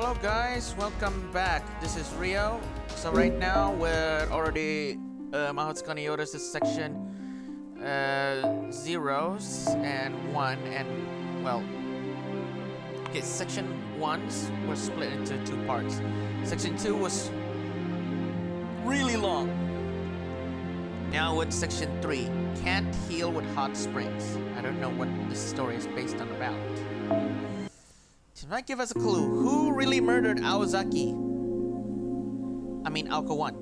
Hello guys, welcome back. This is Rio. So right now we're already Mahoutsuka Yoda's section zeros and one and well, okay, section ones were split into two parts. Section two was really long. Now with section three, can't heal with hot springs. I don't know what this story is based on about. This might give us a clue. Who really murdered Aozaki? I mean, Aoko 1.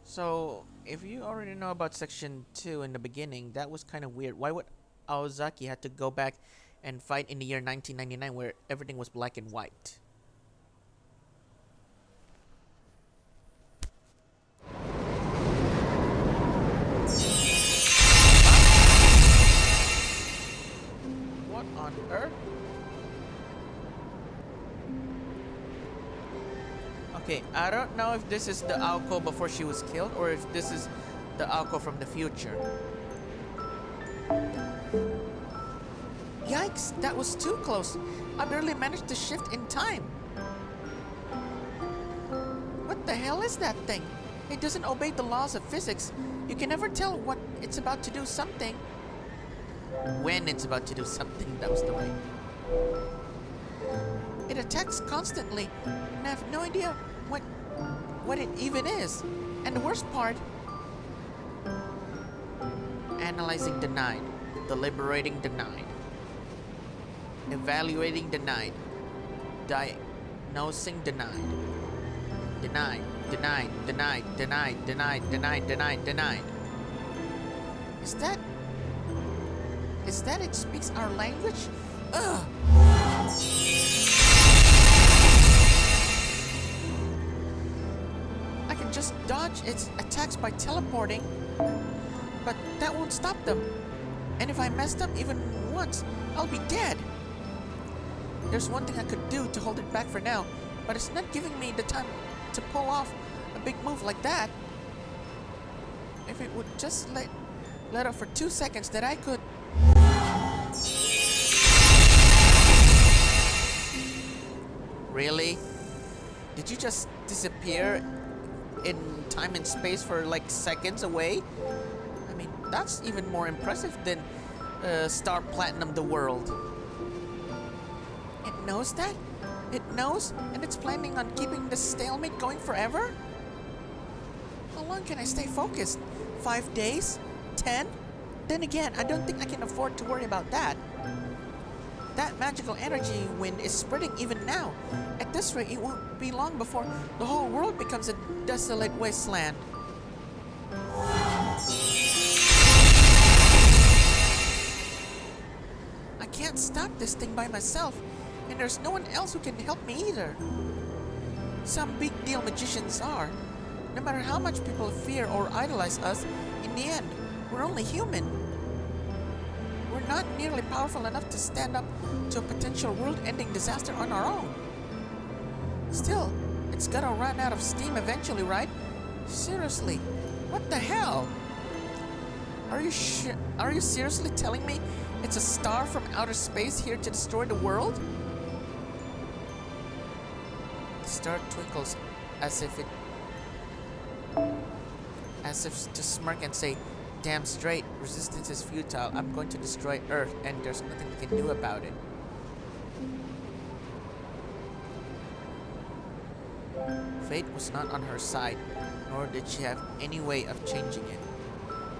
So, if you already know about Section 2 in the beginning, that was kind of weird. Why would Aozaki have to go back and fight in the year 1999 where everything was black and white? What on earth? Okay, I don't know if this is the Aoko before she was killed or if this is the Aoko from the future. Yikes, that was too close. I barely managed to shift in time. What the hell is that thing? It doesn't obey the laws of physics. You can never tell what it's about to do something. When it's about to do something, that was the way. It attacks constantly, and I have no idea what it even is. And the worst part, analyzing denied, deliberating denied, evaluating denied, diagnosing denied, denied, denied, denied, denied, denied, denied, denied, denied. Is that it speaks our language? Ugh! I can just dodge its attacks by teleporting, but that won't stop them. And if I messed up even once, I'll be dead. There's one thing I could do to hold it back for now, but it's not giving me the time to pull off a big move like that. If it would just let up for 2 seconds, that I could. Really? Did you just disappear in time and space for like seconds away? I mean, that's even more impressive than Star Platinum the world. It knows that? It knows? And it's planning on keeping the stalemate going forever? How long can I stay focused? 5 days? 10? Then again, I don't think I can afford to worry about that. That magical energy wind is spreading even now. At this rate, it won't be long before the whole world becomes a desolate wasteland. I can't stop this thing by myself, and there's no one else who can help me either. Some big deal magicians are. No matter how much people fear or idolize us, in the end, we're only human. We're not nearly powerful enough to stand up to a potential world-ending disaster on our own. Still, it's gotta run out of steam eventually, right? Seriously, what the hell? Are you seriously telling me it's a star from outer space here to destroy the world? The star twinkles as if to smirk and say, "Damn straight, resistance is futile. I'm going to destroy Earth, and there's nothing we can do about it." Fate was not on her side, nor did she have any way of changing it.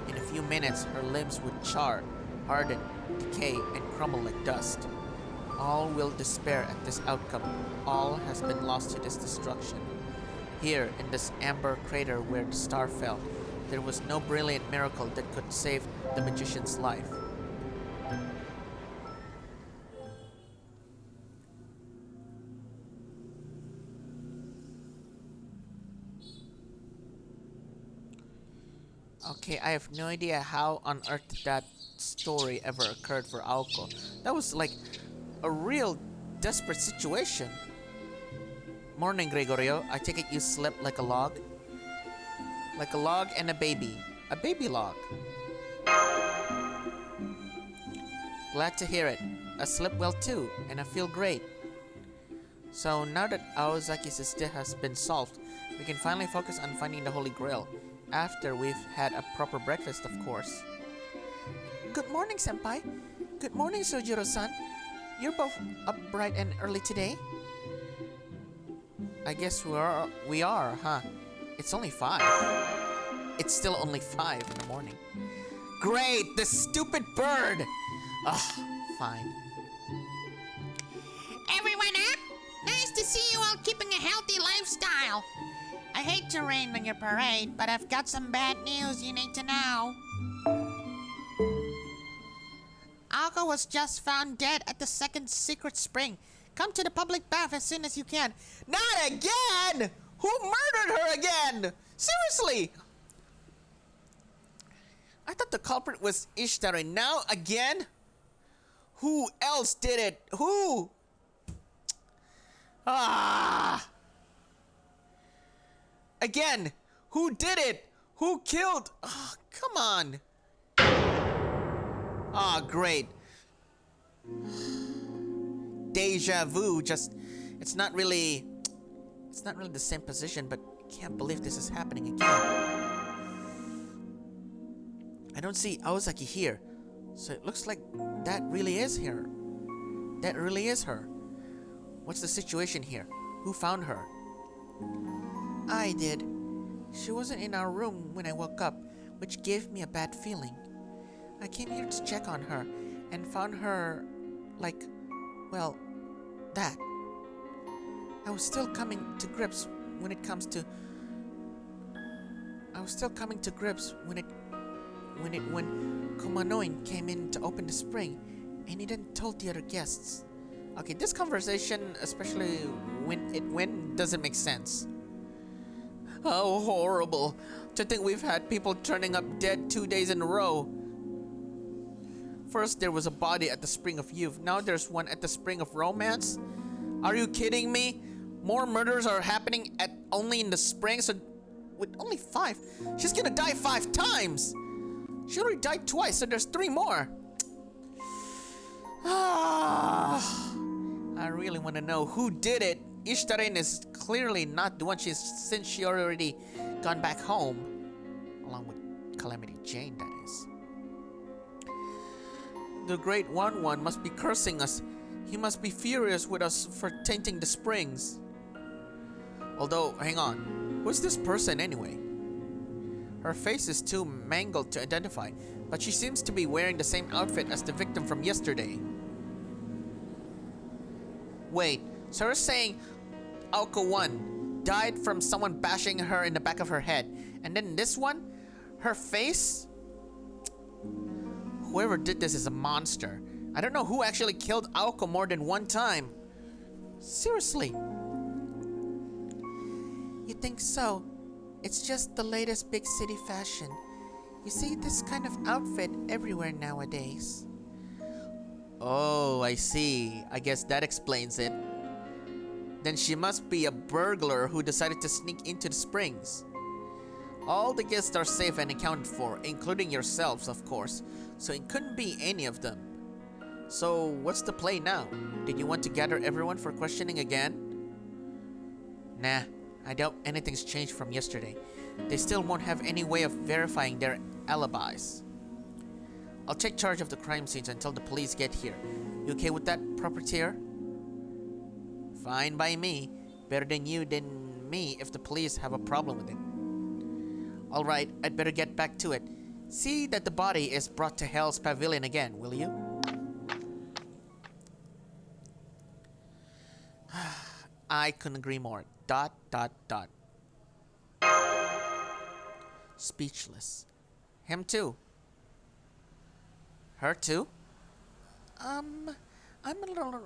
In a few minutes, her limbs would char, harden, decay, and crumble like dust. All will despair at this outcome. All has been lost to this destruction. Here, in this amber crater where the star fell, there was no brilliant miracle that could save the magician's life. Okay, I have no idea how on earth that story ever occurred for Aoko. That was like a real desperate situation. Morning, Gregorio. I take it you slept like a log? Like a log and a baby. A baby log. Glad to hear it. I slept well too, and I feel great. So now that Aozaki's death has been solved, we can finally focus on finding the Holy Grail. After we've had a proper breakfast, of course. Good morning, Senpai. Good morning, Sojiro-san. You're both up bright and early today? I guess we are, huh? It's only 5. It's still only 5 in the morning. Great! The stupid bird! Ugh, fine. Everyone up? Nice to see you all keeping a healthy lifestyle. I hate to rain on your parade, but I've got some bad news you need to know. Alko was just found dead at the second secret spring. Come to the public bath as soon as you can. Not again! Who murdered her again? Seriously! I thought the culprit was Ishitare. Now again? Who else did it? Who? Ah! Again! Who did it? Who killed? Oh, come on! Ah, great. Deja vu, just... It's not really the same position, but I can't believe this is happening again. I don't see Aozaki here, so it looks like that really is her. That really is her. What's the situation here? Who found her? I did. She wasn't in our room when I woke up, which gave me a bad feeling. I came here to check on her and found her like, well, that. I was still coming to grips when Kumanoin came in to open the spring, and he didn't told the other guests. Okay, this conversation, especially when it went, doesn't make sense. How horrible to think we've had people turning up dead 2 days in a row. First there was a body at the Spring of Youth, now there's one at the Spring of Romance. Are you kidding me? More murders are happening only in the spring, so with only 5, she's gonna die 5 times. She already died twice, so there's 3 more. I really want to know who did it. Ishitare is clearly not the one, since she already gone back home. Along with Calamity Jane, that is. The Great One must be cursing us. He must be furious with us for tainting the springs. Although, hang on. Who's this person anyway? Her face is too mangled to identify, but she seems to be wearing the same outfit as the victim from yesterday. Wait, so you're saying Aoko 1 died from someone bashing her in the back of her head, and then this one, her face? Whoever did this is a monster. I don't know who actually killed Aoko more than one time. Seriously. You think so? It's just the latest big city fashion. You see this kind of outfit everywhere nowadays. Oh, I see. I guess that explains it. Then she must be a burglar who decided to sneak into the springs. All the guests are safe and accounted for, including yourselves, of course. So it couldn't be any of them. So what's the play now? Did you want to gather everyone for questioning again? Nah, I doubt anything's changed from yesterday. They still won't have any way of verifying their alibis. I'll take charge of the crime scenes until the police get here. You okay with that, proprietor? Fine by me. Better than you than me if the police have a problem with it. Alright, I'd better get back to it. See that the body is brought to Hell's Pavilion again, will you? I couldn't agree more. ... Speechless. Him too. Her too? I'm a little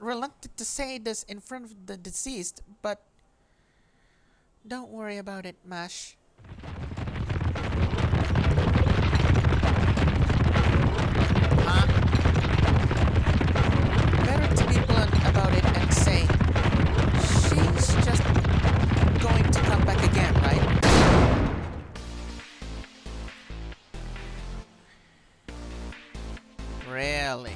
reluctant to say this in front of the deceased, but don't worry about it, Mash. Huh? Better to be blunt about it and say, she's just going to come back again, right? Really?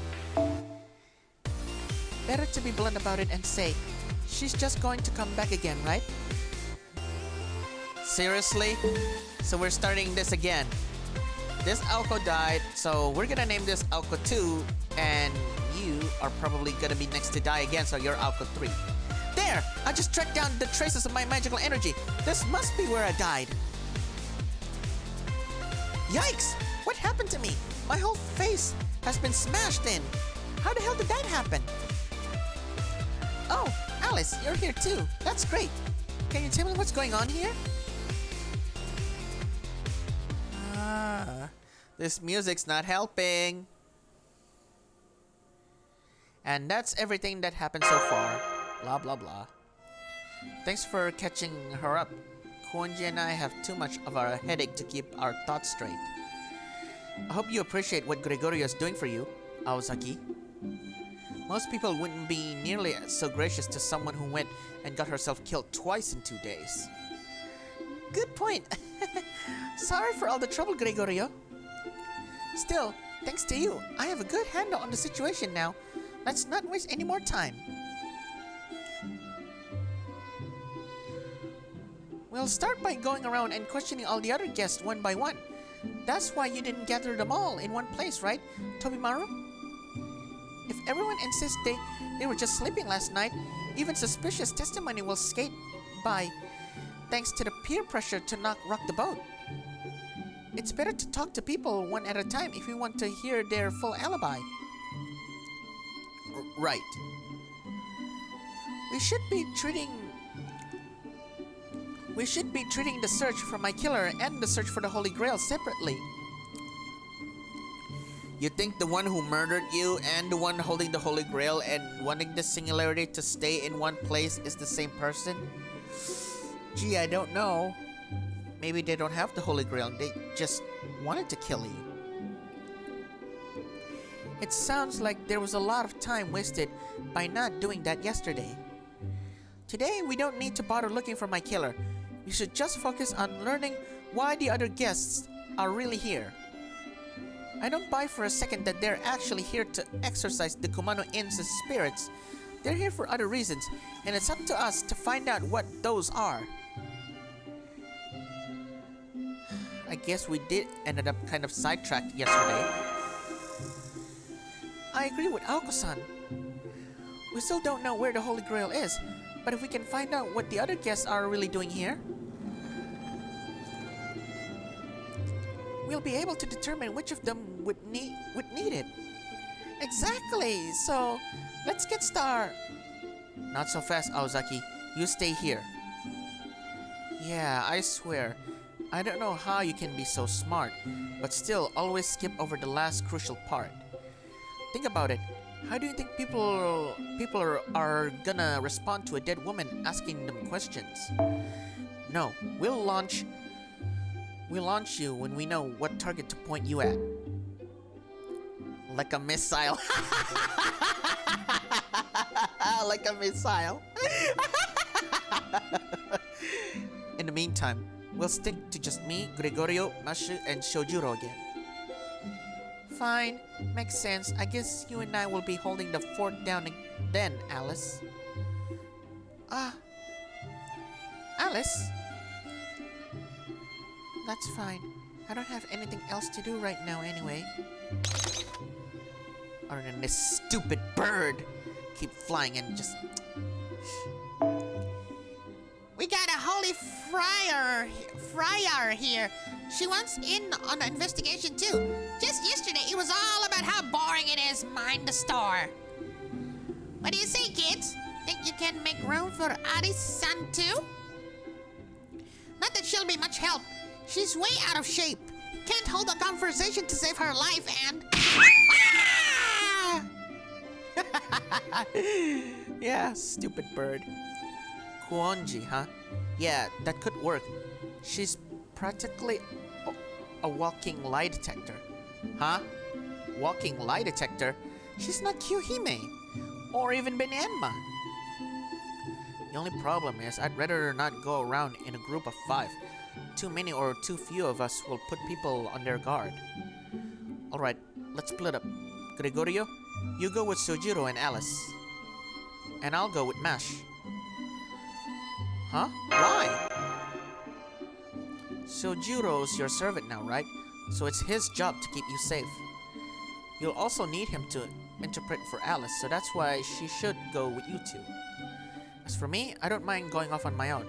better to be blunt about it and say, she's just going to come back again, right? Seriously? So we're starting this again. This Alco died, so we're gonna name this Alco 2, and you are probably gonna be next to die again, so you're Alco 3. There! I just tracked down the traces of my magical energy. This must be where I died. Yikes! What happened to me? My whole face has been smashed in. How the hell did that happen? Oh, Alice, you're here too. That's great. Can you tell me what's going on here? This music's not helping. And that's everything that happened so far. Blah, blah, blah. Thanks for catching her up. Kuonji and I have too much of a headache to keep our thoughts straight. I hope you appreciate what Gregorio is doing for you, Aozaki. Most people wouldn't be nearly so gracious to someone who went and got herself killed twice in 2 days. Good point. Sorry for all the trouble, Gregorio. Still, thanks to you, I have a good handle on the situation now. Let's not waste any more time. We'll start by going around and questioning all the other guests one by one. That's why you didn't gather them all in one place, right, Tobimaru? If everyone insists they were just sleeping last night, even suspicious testimony will skate by thanks to the peer pressure to not rock the boat. It's better to talk to people one at a time if you want to hear their full alibi. Right. We should be treating the search for my killer and the search for the Holy Grail separately. You think the one who murdered you and the one holding the Holy Grail and wanting the singularity to stay in one place is the same person? Gee, I don't know. Maybe they don't have the Holy Grail, they just wanted to kill you. It sounds like there was a lot of time wasted by not doing that yesterday. Today, we don't need to bother looking for my killer. We should just focus on learning why the other guests are really here. I don't buy for a second that they're actually here to exorcise the Kumano Inn's spirits. They're here for other reasons, and it's up to us to find out what those are. I guess we did ended up kind of sidetracked yesterday. I agree with Aoko-san. We still don't know where the Holy Grail is, but if we can find out what the other guests are really doing here, we'll be able to determine which of them would need it. Exactly. So, let's get started. Not so fast, Aozaki. You stay here. Yeah, I swear. I don't know how you can be so smart, but still always skip over the last crucial part. Think about it. How do you think people are gonna respond to a dead woman asking them questions? No, we'll launch you when we know what target to point you at. Like a missile. Like a missile. In the meantime, we'll stick to just me, Gregorio, Mashu, and Shojuro again. Fine, makes sense. I guess you and I will be holding the fort down then, Alice. Alice? That's fine. I don't have anything else to do right now anyway. Other than this stupid bird keep flying and just... We got a holy friar here. She wants in on the investigation too. Just yesterday, it was all about how boring it is mind the store. What do you say, kids? Think you can make room for Ari-san too? Not that she'll be much help. She's way out of shape. Can't hold a conversation to save her life and... Ah! Yeah, stupid bird. Kuonji, huh? Yeah, that could work. She's practically a walking lie detector. Huh? Walking lie detector? She's not Kyuhime. Or even Benenma. The only problem is I'd rather not go around in a group of 5. Too many or too few of us will put people on their guard. Alright, let's split up. Gregorio, you go with Sojiro and Alice. And I'll go with Mash. Huh? Why? So Juro's your servant now, right? So it's his job to keep you safe. You'll also need him to interpret for Alice, so that's why she should go with you two. As for me, I don't mind going off on my own.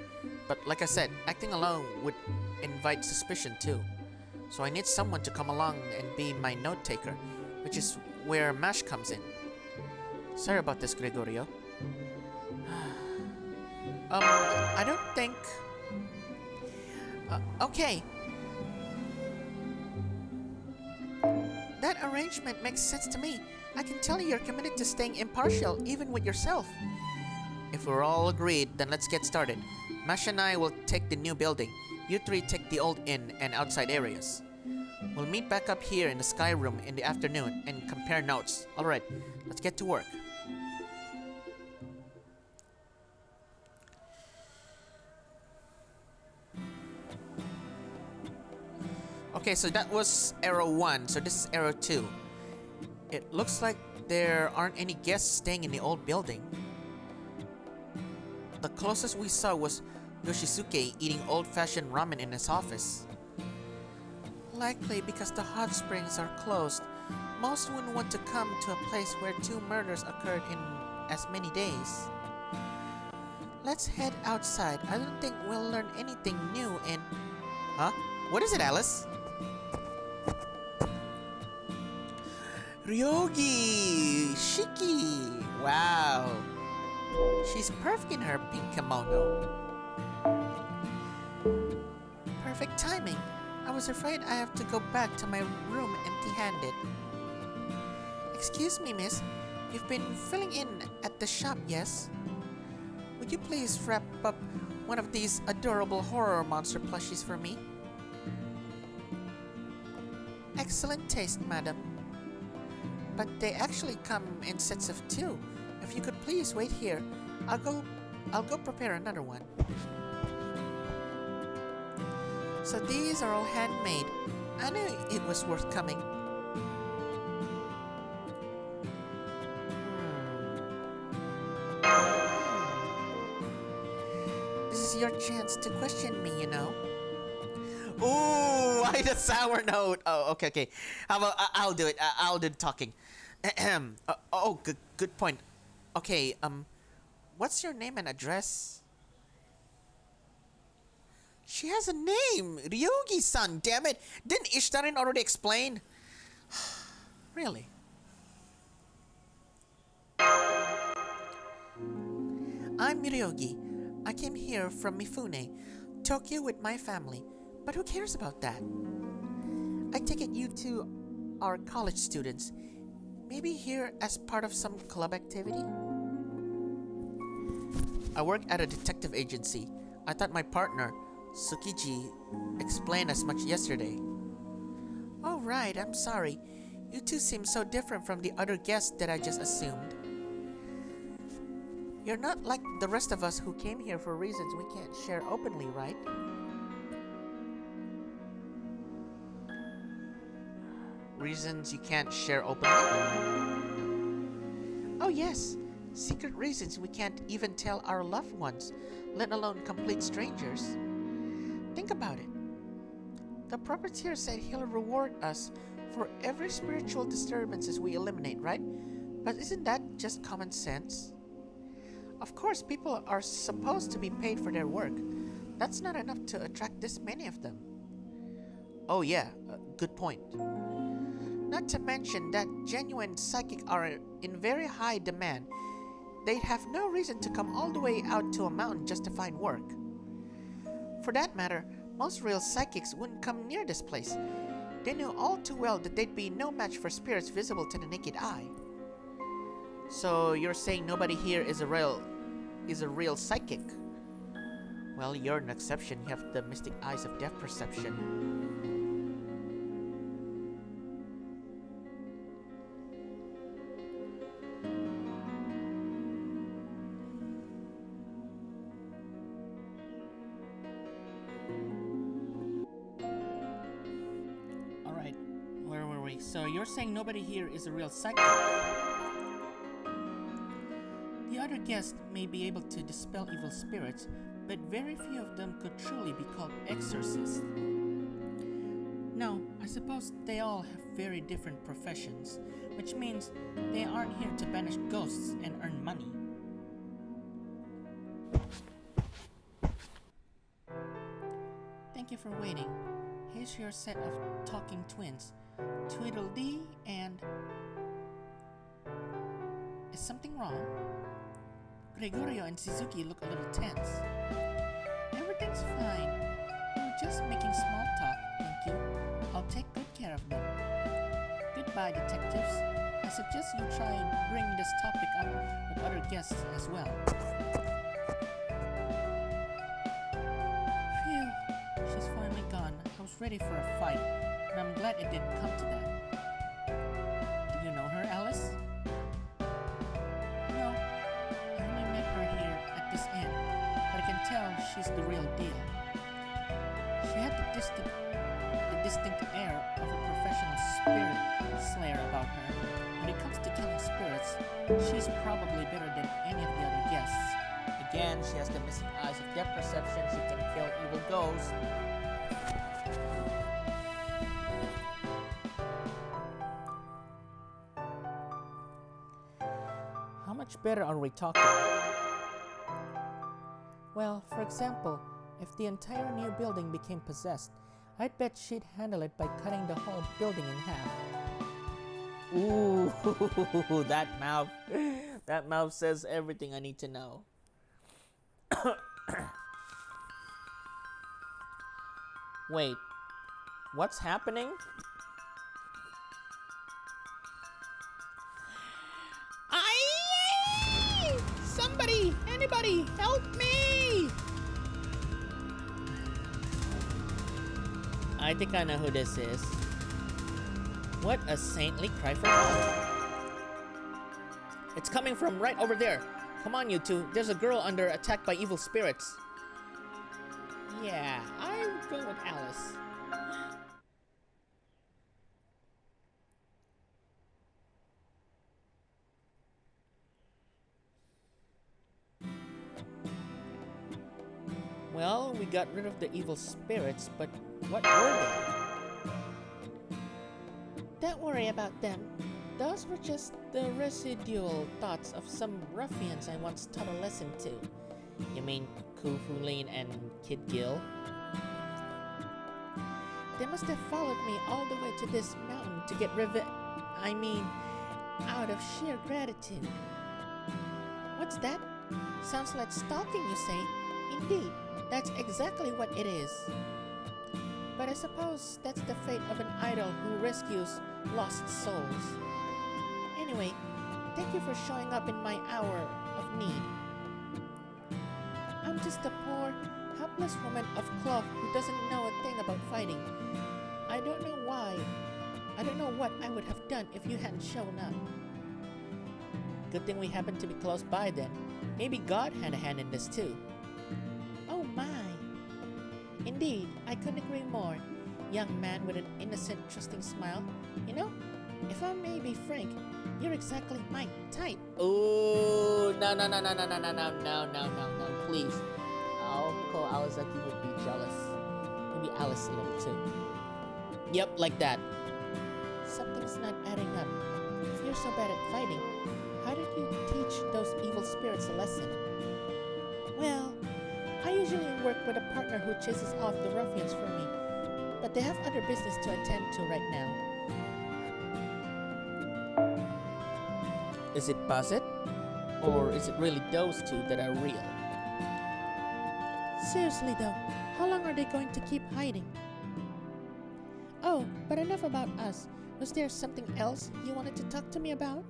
But like I said, acting alone would invite suspicion too. So I need someone to come along and be my note taker, which is where Mash comes in. Sorry about this, Gregorio. I don't think... okay. That arrangement makes sense to me. I can tell you're committed to staying impartial, even with yourself. If we're all agreed, then let's get started. Mash and I will take the new building. You three take the old inn and outside areas. We'll meet back up here in the Sky Room in the afternoon and compare notes. Alright, let's get to work. Okay, so that was Arrow 1, so this is Arrow 2. It looks like there aren't any guests staying in the old building. The closest we saw was Yoshisuke eating old-fashioned ramen in his office. Likely because the hot springs are closed, most wouldn't want to come to a place where 2 murders occurred in as many days. Let's head outside. I don't think we'll learn anything new in... Huh? What is it, Alice? Ryogi! Shiki! Wow! She's perfect in her pink kimono. Perfect timing. I was afraid I have to go back to my room empty-handed. Excuse me, miss. You've been filling in at the shop, yes? Would you please wrap up one of these adorable horror monster plushies for me? Excellent taste, madam. But they actually come in sets of 2. If you could please wait here, I'll go prepare another one. So these are all handmade. I knew it was worth coming. This is your chance to question me, you know. Ooh, why the sour note? Oh, okay. How about I'll do it. I'll do the talking. Good point. Okay, what's your name and address? She has a name! Ryogi-san, damn it! Didn't Ishtarin already explain? Really? I'm Ryogi. I came here from Mifune, Tokyo with my family. But who cares about that? I take it you two are college students. Maybe here as part of some club activity? I work at a detective agency. I thought my partner, Tsukiji, explained as much yesterday. Oh right, I'm sorry. You two seem so different from the other guests that I just assumed. You're not like the rest of us who came here for reasons we can't share openly, right? Reasons you can't share openly? Oh yes, secret reasons we can't even tell our loved ones, let alone complete strangers. Think about it. The puppeteer said he'll reward us for every spiritual disturbances we eliminate, right? But isn't that just common sense? Of course, people are supposed to be paid for their work. That's not enough to attract this many of them. Oh yeah, good point. Not to mention that genuine psychic are in very high demand. They'd have no reason to come all the way out to a mountain just to find work. For that matter, most real psychics wouldn't come near this place. They knew all too well that they'd be no match for spirits visible to the naked eye. So you're saying nobody here is a real psychic? Well, you're an exception. You have the mystic eyes of depth perception. Alright, where were we? So you're saying nobody here is a real psychic? The other guests may be able to dispel evil spirits, but very few of them could truly be called exorcists. No, I suppose they all have very different professions, which means they aren't here to banish ghosts and earn money. Thank you for waiting. Here's your set of talking twins, Tweedledee and... Is something wrong? Gregorio and Suzuki look a little tense. Everything's fine. We're just making small talk, thank you. I'll take good care of them. Goodbye, detectives. I suggest you try and bring this topic up with other guests as well. Phew, she's finally gone. I was ready for a fight, and I'm glad it didn't come to that. Do you know her, Alice? No, I only met her here at this inn, but I can tell she's the real deal. She had the distinct air of a professional spirit slayer about her. When it comes to killing spirits, she's probably better than any of the other guests. Again, she has the missing eyes of depth perception. She can kill evil ghosts. How much better are we talking? Well, for example, if the entire new building became possessed, I'd bet she'd handle it by cutting the whole building in half. Ooh, that mouth. That mouth says everything I need to know. Wait, what's happening? Somebody! Anybody! Help me! I think I know who this is. What a saintly cry for help. It's coming from right over there. Come on, you two. There's a girl under attack by evil spirits. Yeah, I would go with Alice. Well, we got rid of the evil spirits, but what were they? Don't worry about them. Those were just the residual thoughts of some ruffians I once taught a lesson to. You mean Kufu Lin and Kid Gil? They must have followed me all the way to this mountain to get out of sheer gratitude. What's that? Sounds like stalking, you say? Indeed, that's exactly what it is. But I suppose that's the fate of an idol who rescues lost souls. Anyway, thank you for showing up in my hour of need. I'm just a poor, helpless woman of cloth who doesn't know a thing about fighting. I don't know why. I don't know what I would have done if you hadn't shown up. Good thing we happened to be close by then. Maybe God had a hand in this too. Oh my! Indeed, I couldn't agree more. Young man with an innocent, trusting smile. You know, if I may be frank, you're exactly my type. Ooh, no, please. Aoko Awazaki would be jealous. Maybe Alice a little too. Yep, like that. Something's not adding up. If you're so bad at fighting, how did you teach those evil spirits a lesson? Well, I usually work with a partner who chases off the ruffians for me, but they have other business to attend to right now. Is it Bazet? Or is it really those two that are real? Seriously though, how long are they going to keep hiding? Oh, but enough about us. Was there something else you wanted to talk to me about?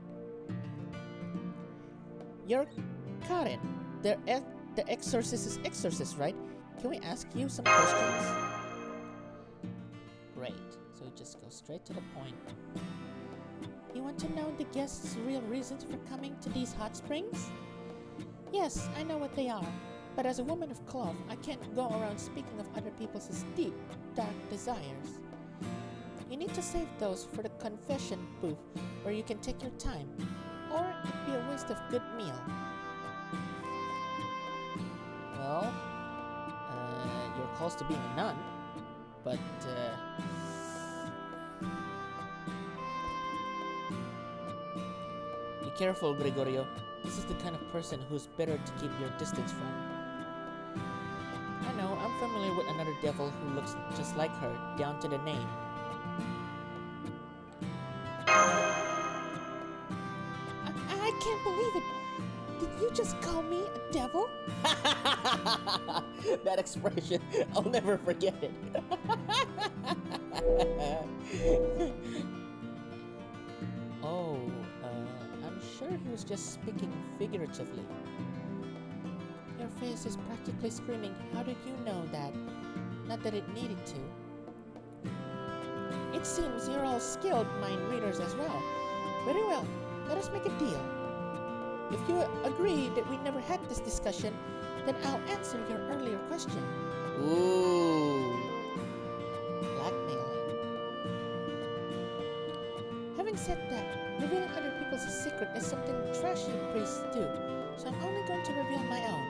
You're Karen. The exorcist's exorcist, right? Can we ask you some questions? Great. So just go straight to the point. You want to know the guests' real reasons for coming to these hot springs? Yes, I know what they are. But as a woman of cloth, I can't go around speaking of other people's deep, dark desires. You need to save those for the confession booth where you can take your time, or it'd be a waste of good meal. Well, you're close to being a nun, but be careful, Gregorio. This is the kind of person who's better to keep your distance from. I know, I'm familiar with another devil who looks just like her, down to the name. I can't believe it! Did you just call me a devil? That expression, I'll never forget it. Oh, I'm sure he was just speaking figuratively. Your face is practically screaming, how did you know that? Not that it needed to. It seems you're all skilled mind readers as well. Very well, let us make a deal. If you agree that we never had this discussion, then I'll answer your earlier question. Ooh. Blackmailing. Having said that, revealing other people's secret is something trashy priests do, so I'm only going to reveal my own.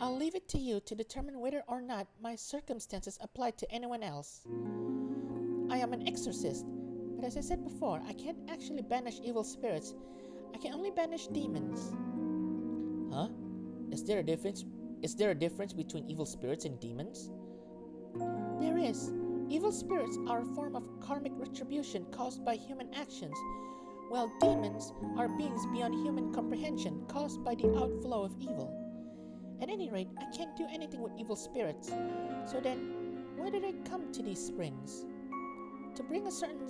I'll leave it to you to determine whether or not my circumstances apply to anyone else. I am an exorcist, but as I said before, I can't actually banish evil spirits. I can only banish demons. Huh? Is there a difference between evil spirits and demons? There is. Evil spirits are a form of karmic retribution caused by human actions, while demons are beings beyond human comprehension caused by the outflow of evil. At any rate, I can't do anything with evil spirits. So then, why did I come to these springs? To bring a certain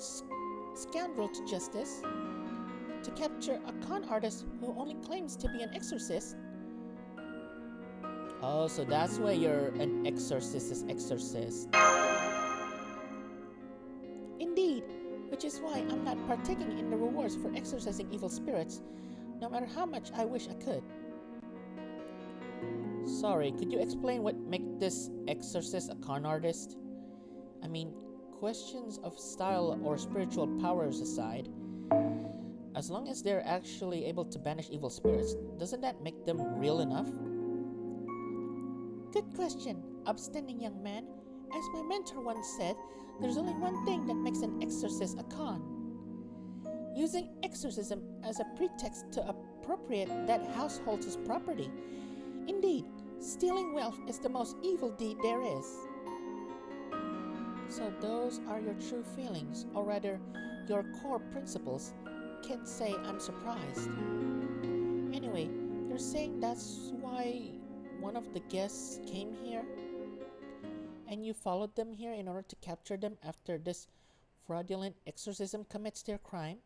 scoundrel to justice? To capture a con artist who only claims to be an exorcist? Oh, so that's why you're an exorcist's exorcist. Indeed, which is why I'm not partaking in the rewards for exorcising evil spirits, no matter how much I wish I could. Sorry, could you explain what makes this exorcist a con artist? I mean, questions of style or spiritual powers aside, as long as they're actually able to banish evil spirits, doesn't that make them real enough? Good question, upstanding young man. As my mentor once said, there's only one thing that makes an exorcist a con. Using exorcism as a pretext to appropriate that household's property. Indeed, stealing wealth is the most evil deed there is. So those are your true feelings, or rather, your core principles. Can't say I'm surprised. Anyway, you're saying that's why one of the guests came here? And you followed them here in order to capture them after this fraudulent exorcism commits their crime?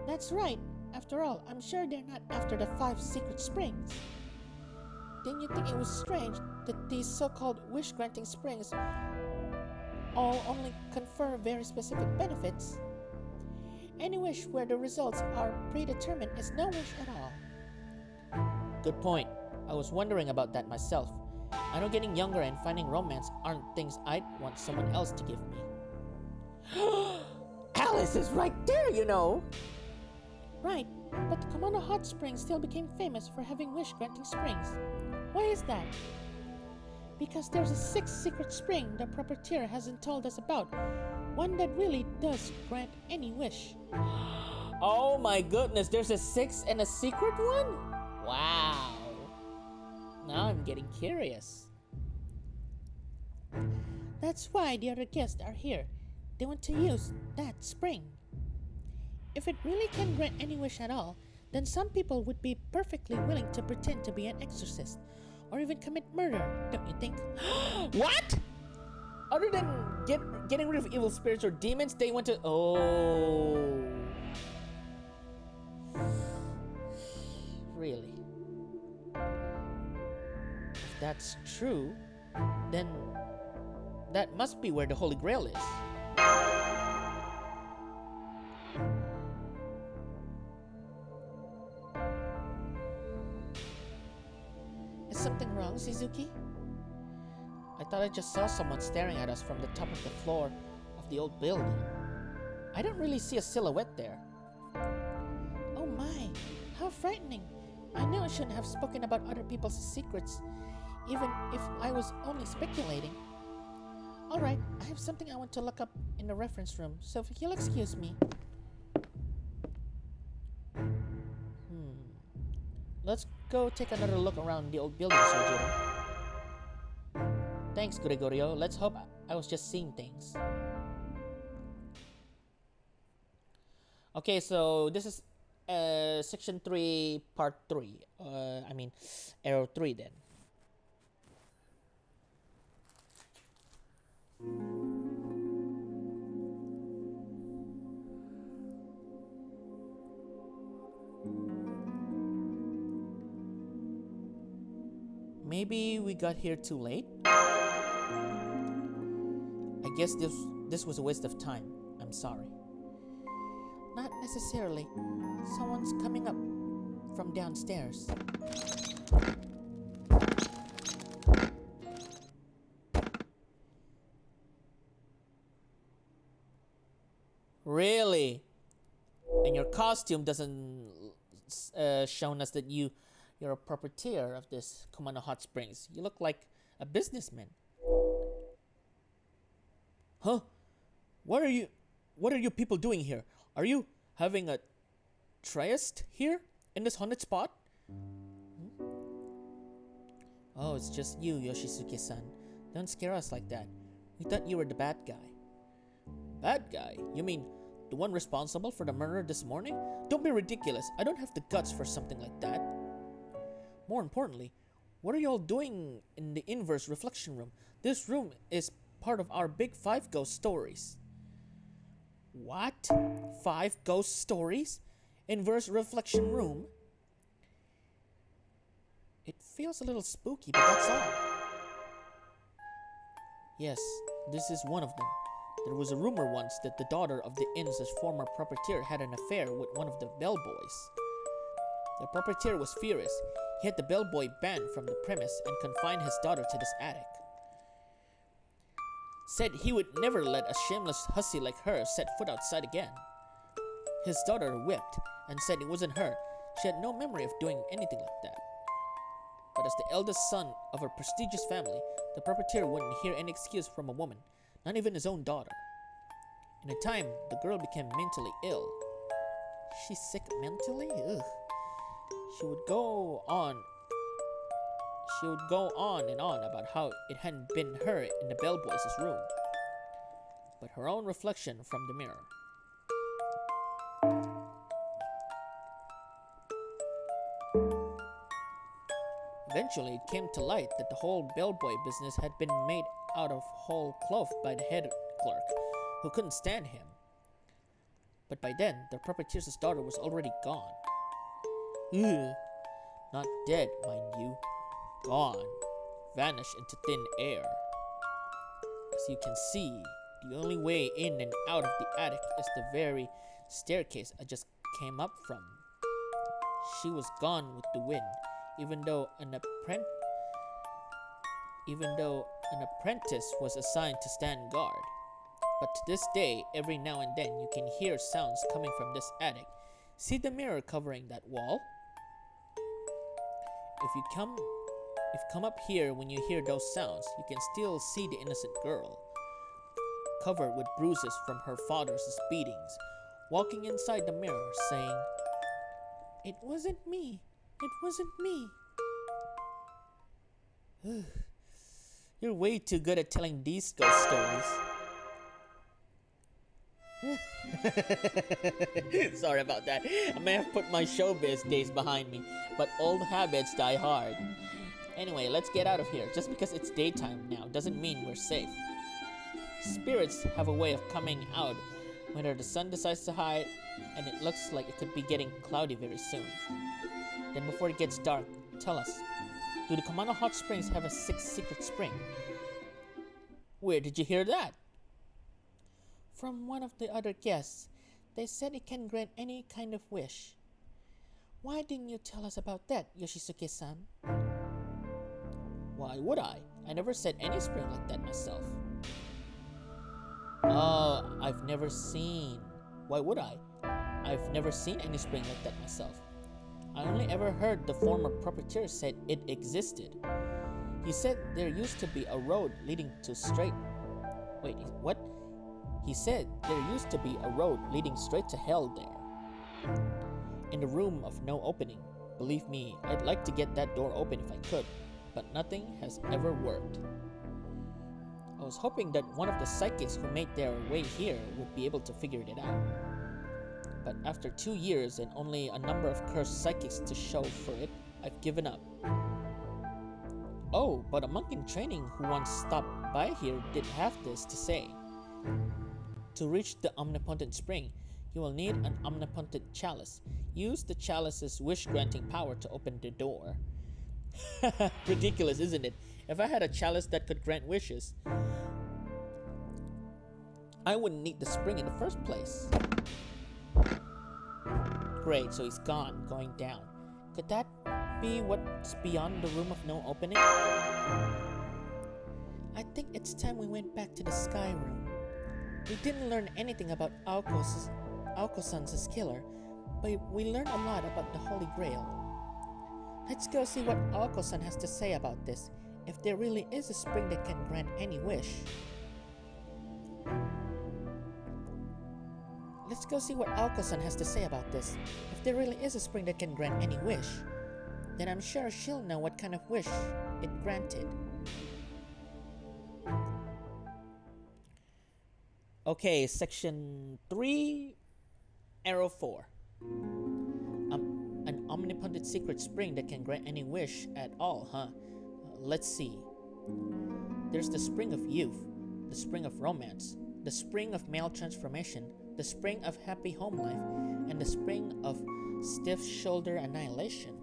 That's right. After all, I'm sure they're not after the 5 secret springs. Didn't you think it was strange that these so-called wish-granting springs all only confer very specific benefits? Any wish where the results are predetermined is no wish at all. Good point. I was wondering about that myself. I know getting younger and finding romance aren't things I'd want someone else to give me. Alice is right there, you know! Right, but the Komono Hot Springs still became famous for having wish-granting springs. Why is that? Because there's a 6th secret spring the proprietor hasn't told us about. One that really does grant any wish. Oh my goodness, there's a 6th and a secret one? Wow. Now I'm getting curious. That's why the other guests are here. They want to use that spring. If it really can grant any wish at all, then some people would be perfectly willing to pretend to be an exorcist, or even commit murder, don't you think? What? Other than getting rid of evil spirits or demons, they want to... Oh... Really? If that's true, then that must be where the Holy Grail is. Is something wrong, Suzuki? I thought I just saw someone staring at us from the top of the floor of the old building. I don't really see a silhouette there. Oh my, how frightening. I knew I shouldn't have spoken about other people's secrets, even if I was only speculating. Alright, I have something I want to look up in the reference room, so if you'll excuse me. Let's go take another look around the old building, Sojiro. Thanks, Gregorio. Let's hope I was just seeing things. Okay, so this is section 3, part 3. Arrow 3 then. Maybe we got here too late? I guess this was a waste of time. I'm sorry. Not necessarily. Someone's coming up from downstairs. Really? And your costume doesn't shown us that you're a proprietor of this Kumano Hot Springs. You look like a businessman. Huh? What are you people doing here? Are you having a tryst here in this haunted spot? Oh, it's just you, Yoshisuke-san. Don't scare us like that. We thought you were the bad guy. Bad guy? You mean the one responsible for the murder this morning? Don't be ridiculous. I don't have the guts for something like that. More importantly, what are y'all doing in the inverse reflection room? This room is part of our big 5 ghost stories. What? 5 ghost stories? Inverse reflection room? It feels a little spooky, but that's all. Yes, this is one of them. There was a rumor once that the daughter of the inn's former proprietor had an affair with one of the bellboys. The proprietor was furious. He had the bellboy banned from the premise and confined his daughter to this attic. Said he would never let a shameless hussy like her set foot outside again. His daughter wept and said it wasn't her. She had no memory of doing anything like that. But as the eldest son of a prestigious family, the proprietor wouldn't hear any excuse from a woman, not even his own daughter. In a time, the girl became mentally ill. She's sick mentally? Ugh. She would go on and on about how it hadn't been her in the bellboy's room, but her own reflection from the mirror. Eventually, it came to light that the whole bellboy business had been made out of whole cloth by the head clerk, who couldn't stand him. But by then, the proprietor's daughter was already gone. Ugh. Not dead, mind you. Gone. Vanished into thin air. As you can see, the only way in and out of the attic is the very staircase I just came up from. She was gone with the wind, even though an apprentice was assigned to stand guard. But to this day, every now and then you can hear sounds coming from this attic. See the mirror covering that wall? If you come up here when you hear those sounds, you can still see the innocent girl, covered with bruises from her father's beatings, walking inside the mirror, saying, "It wasn't me. It wasn't me." You're way too good at telling these ghost stories. Sorry about that. I may have put my showbiz days behind me, but old habits die hard. Anyway, let's get out of here. Just because it's daytime now doesn't mean we're safe. Spirits have a way of coming out whenever the sun decides to hide, and it looks like it could be getting cloudy very soon. Then before it gets dark, tell us, do the Kumano Hot Springs have a 6th secret spring? Where did you hear that? From one of the other guests. They said it can grant any kind of wish. Why didn't you tell us about that, Yoshisuke-san? Why would I? I never said any spring like that myself. Oh, I've never seen. Why would I? I've never seen any spring like that myself. I only ever heard the former proprietor said it existed. He said there used to be a road leading to straight. Wait, what? He said there used to be a road leading straight to hell there. In the room of no opening. Believe me, I'd like to get that door open if I could, but nothing has ever worked. I was hoping that one of the psychics who made their way here would be able to figure it out. But after 2 years and only a number of cursed psychics to show for it, I've given up. Oh, but a monk in training who once stopped by here did have this to say. To reach the omnipotent spring, you will need an omnipotent chalice. Use the chalice's wish-granting power to open the door. Ridiculous, isn't it? If I had a chalice that could grant wishes, I wouldn't need the spring in the first place. Great, so he's gone, going down. Could that be what's beyond the room of no opening? I think it's time we went back to the sky room. We didn't learn anything about Alcosan's killer, but we learned a lot about the Holy Grail. Let's go see what Alcosan has to say about this, if there really is a spring that can grant any wish. Let's go see what Alcosan has to say about this. If there really is a spring that can grant any wish, then I'm sure she'll know what kind of wish it granted. Okay, section 3, arrow 4. An omnipotent secret spring that can grant any wish at all, huh? Let's see. There's the spring of youth, the spring of romance, the spring of male transformation, the spring of happy home life, and the spring of stiff shoulder annihilation.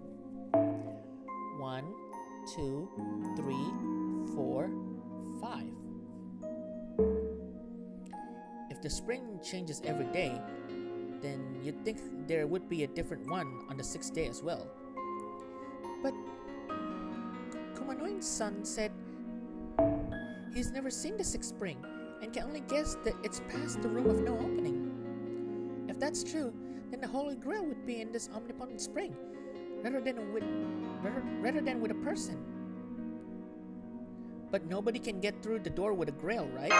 1, 2, 3, 4, 5. If the spring changes every day, then you'd think there would be a different one on the 6th day as well. But Kumanoin's son said he's never seen the 6th spring and can only guess that it's past the room of no opening. If that's true, then the Holy Grail would be in this omnipotent spring, rather than with a person. But nobody can get through the door with a grail, right?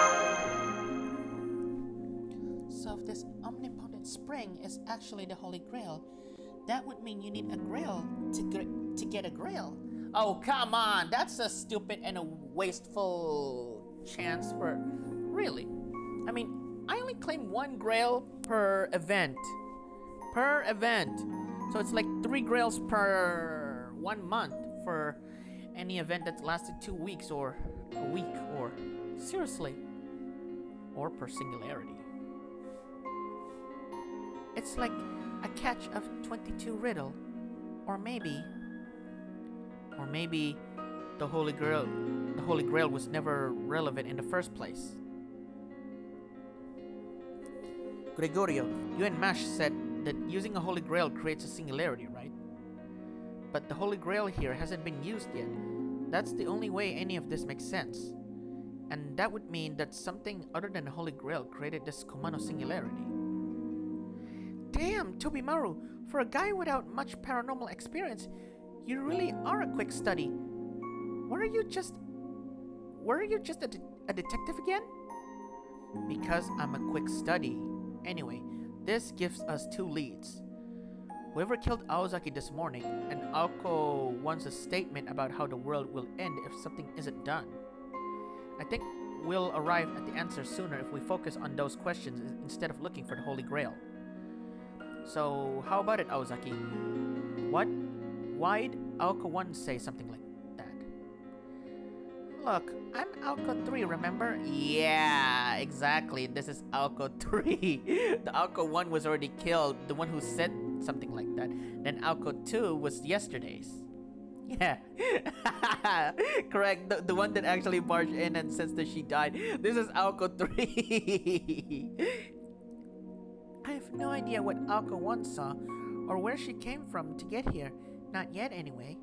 So if this omnipotent spring is actually the Holy Grail, that would mean you need a grail to get a grail. Oh, come on. That's a stupid and a wasteful chance for... Really? I mean, I only claim 1 grail per event. So it's like 3 grails per 1 month for any event that lasted 2 weeks or a week or... Seriously. Or per singularity. It's like a catch of 22 riddle. Or maybe the Holy Grail was never relevant in the first place. Gregorio, you and Mash said that using a Holy Grail creates a singularity, right? But the Holy Grail here hasn't been used yet. That's the only way any of this makes sense. And that would mean that something other than the Holy Grail created this Kumano singularity. Damn, Tobimaru, for a guy without much paranormal experience, you really are a quick study. Were you just a detective again? Because I'm a quick study. Anyway, this gives us 2 leads. Whoever killed Aozaki this morning, and Aoko wants a statement about how the world will end if something isn't done. I think we'll arrive at the answer sooner if we focus on those questions instead of looking for the Holy Grail. So, how about it, Aozaki? Why'd Aoko 1 say something like that? Look, I'm Aoko 3, remember? Yeah, exactly. This is Aoko 3. The Aoko 1 was already killed, the one who said something like that. Then Aoko 2 was yesterday's. Yeah. Correct. The one that actually barged in and says that she died. This is Aoko 3. I have no idea what Aoko 1 saw or where she came from to get here. Not yet, anyway.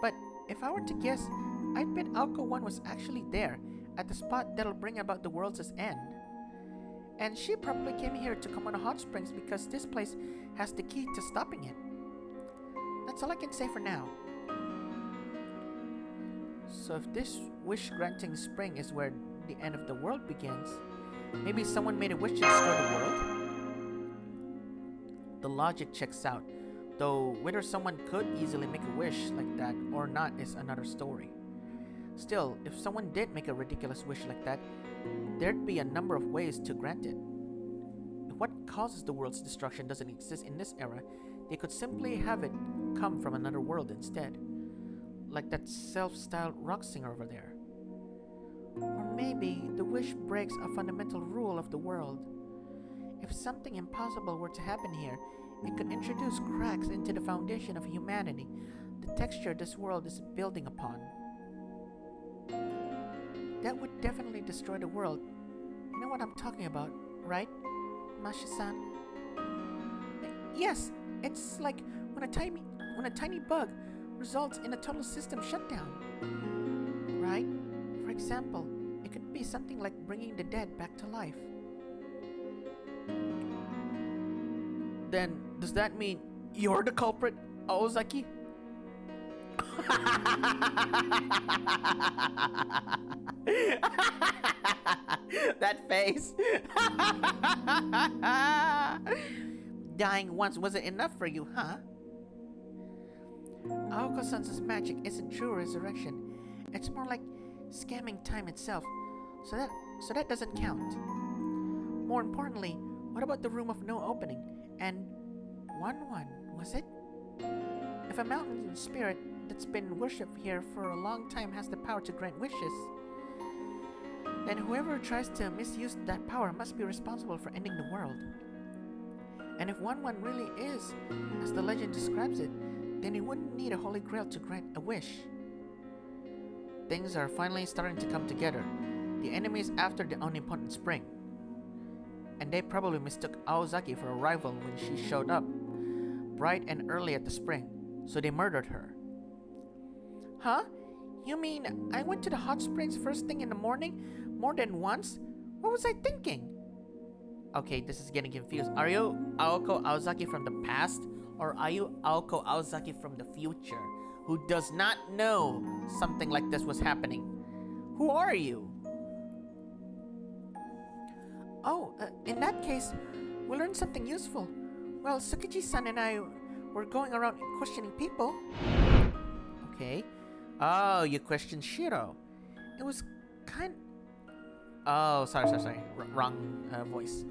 But if I were to guess, I'd bet Aoko 1 was actually there, at the spot that'll bring about the world's end. And she probably came here to Komono Hot Springs because this place has the key to stopping it. That's all I can say for now. So if this wish-granting spring is where the end of the world begins, maybe someone made a wish to destroy the world? The logic checks out, though whether someone could easily make a wish like that or not is another story. Still, if someone did make a ridiculous wish like that, there'd be a number of ways to grant it. If what causes the world's destruction doesn't exist in this era, they could simply have it come from another world instead. Like that self-styled rock singer over there. Or maybe the wish breaks a fundamental rule of the world. If something impossible were to happen here, it could introduce cracks into the foundation of humanity, the texture this world is building upon. That would definitely destroy the world. You know what I'm talking about, right, Masha-san? Yes, it's like when a tiny bug results in a total system shutdown. Right? For example, it could be something like bringing the dead back to life. Then, does that mean you're the culprit, Aozaki? That face. Dying once wasn't enough for you, huh? Aoko-san's magic isn't true resurrection. It's more like scamming time itself. So that doesn't count. More importantly, what about the room of no opening? And 1-1, was it? If a mountain spirit that's been worshipped here for a long time has the power to grant wishes, then whoever tries to misuse that power must be responsible for ending the world. And if 1-1 really is, as the legend describes it, then he wouldn't need a holy grail to grant a wish. Things are finally starting to come together. The enemy is after the omnipotent spring. And they probably mistook Aozaki for a rival when she showed up, bright and early at the spring, so they murdered her. Huh? You mean I went to the hot springs first thing in the morning more than once? What was I thinking? Okay, this is getting confused. Are you Aoko Aozaki from the past? Or are you Aoko Aozaki from the future, who does not know something like this was happening? Who are you? Oh, in that case, we learned something useful. Well, Tsukiji-san and I were going around questioning people. Okay. Oh, you questioned Shiro. It was Oh, sorry. Wrong voice.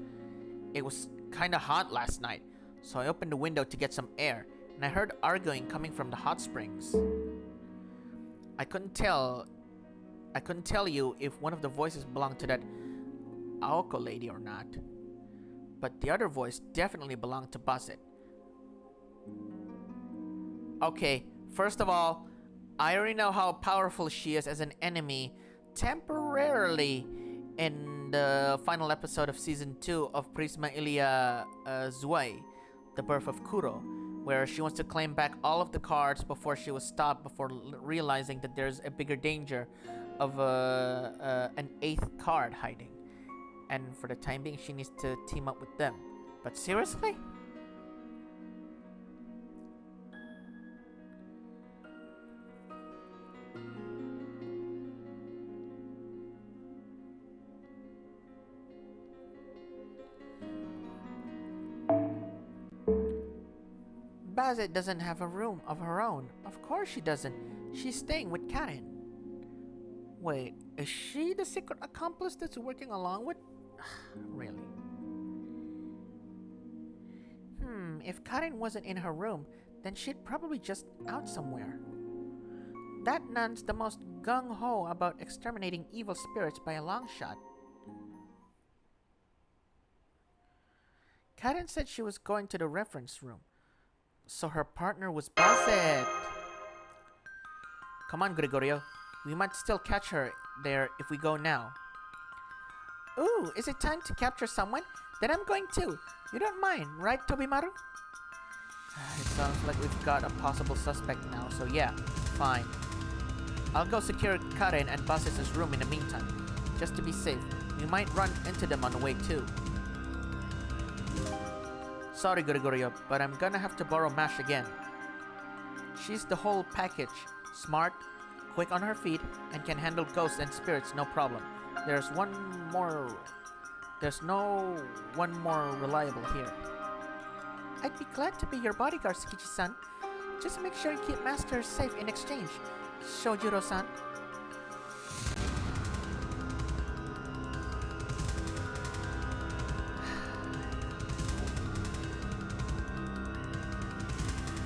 It was kinda hot last night, so I opened the window to get some air, and I heard arguing coming from the hot springs. I couldn't tell you if one of the voices belonged to that Aoko lady or not, but the other voice definitely belonged to Buzzet. Okay, first of all, I already know how powerful she is as an enemy temporarily in the final episode of Season 2 of Prisma Ilia Zwei, The Birth of Kuro, where she wants to claim back all of the cards before she was stopped before realizing that there's a bigger danger of an 8th card hiding. And for the time being, she needs to team up with them. But seriously? Bazet doesn't have a room of her own. Of course she doesn't. She's staying with Karen. Wait, is she the secret accomplice that's working along with... Really? If Karen wasn't in her room, then she'd probably just out somewhere. That nun's the most gung-ho about exterminating evil spirits by a long shot. Karen said she was going to the reference room, so her partner was Bazet. Come on, Gregorio. We might still catch her there if we go now. Ooh, is it time to capture someone? Then I'm going too. You don't mind, right, Tobimaru? It sounds like we've got a possible suspect now, so yeah, fine. I'll go secure Karen and Baset's room in the meantime. Just to be safe, we might run into them on the way too. Sorry, Gregorio, but I'm gonna have to borrow Mash again. She's the whole package. Smart, quick on her feet, and can handle ghosts and spirits no problem. There's no one more reliable here. I'd be glad to be your bodyguard, Tsukichi-san. Just make sure you keep Master safe in exchange, Shojuro-san.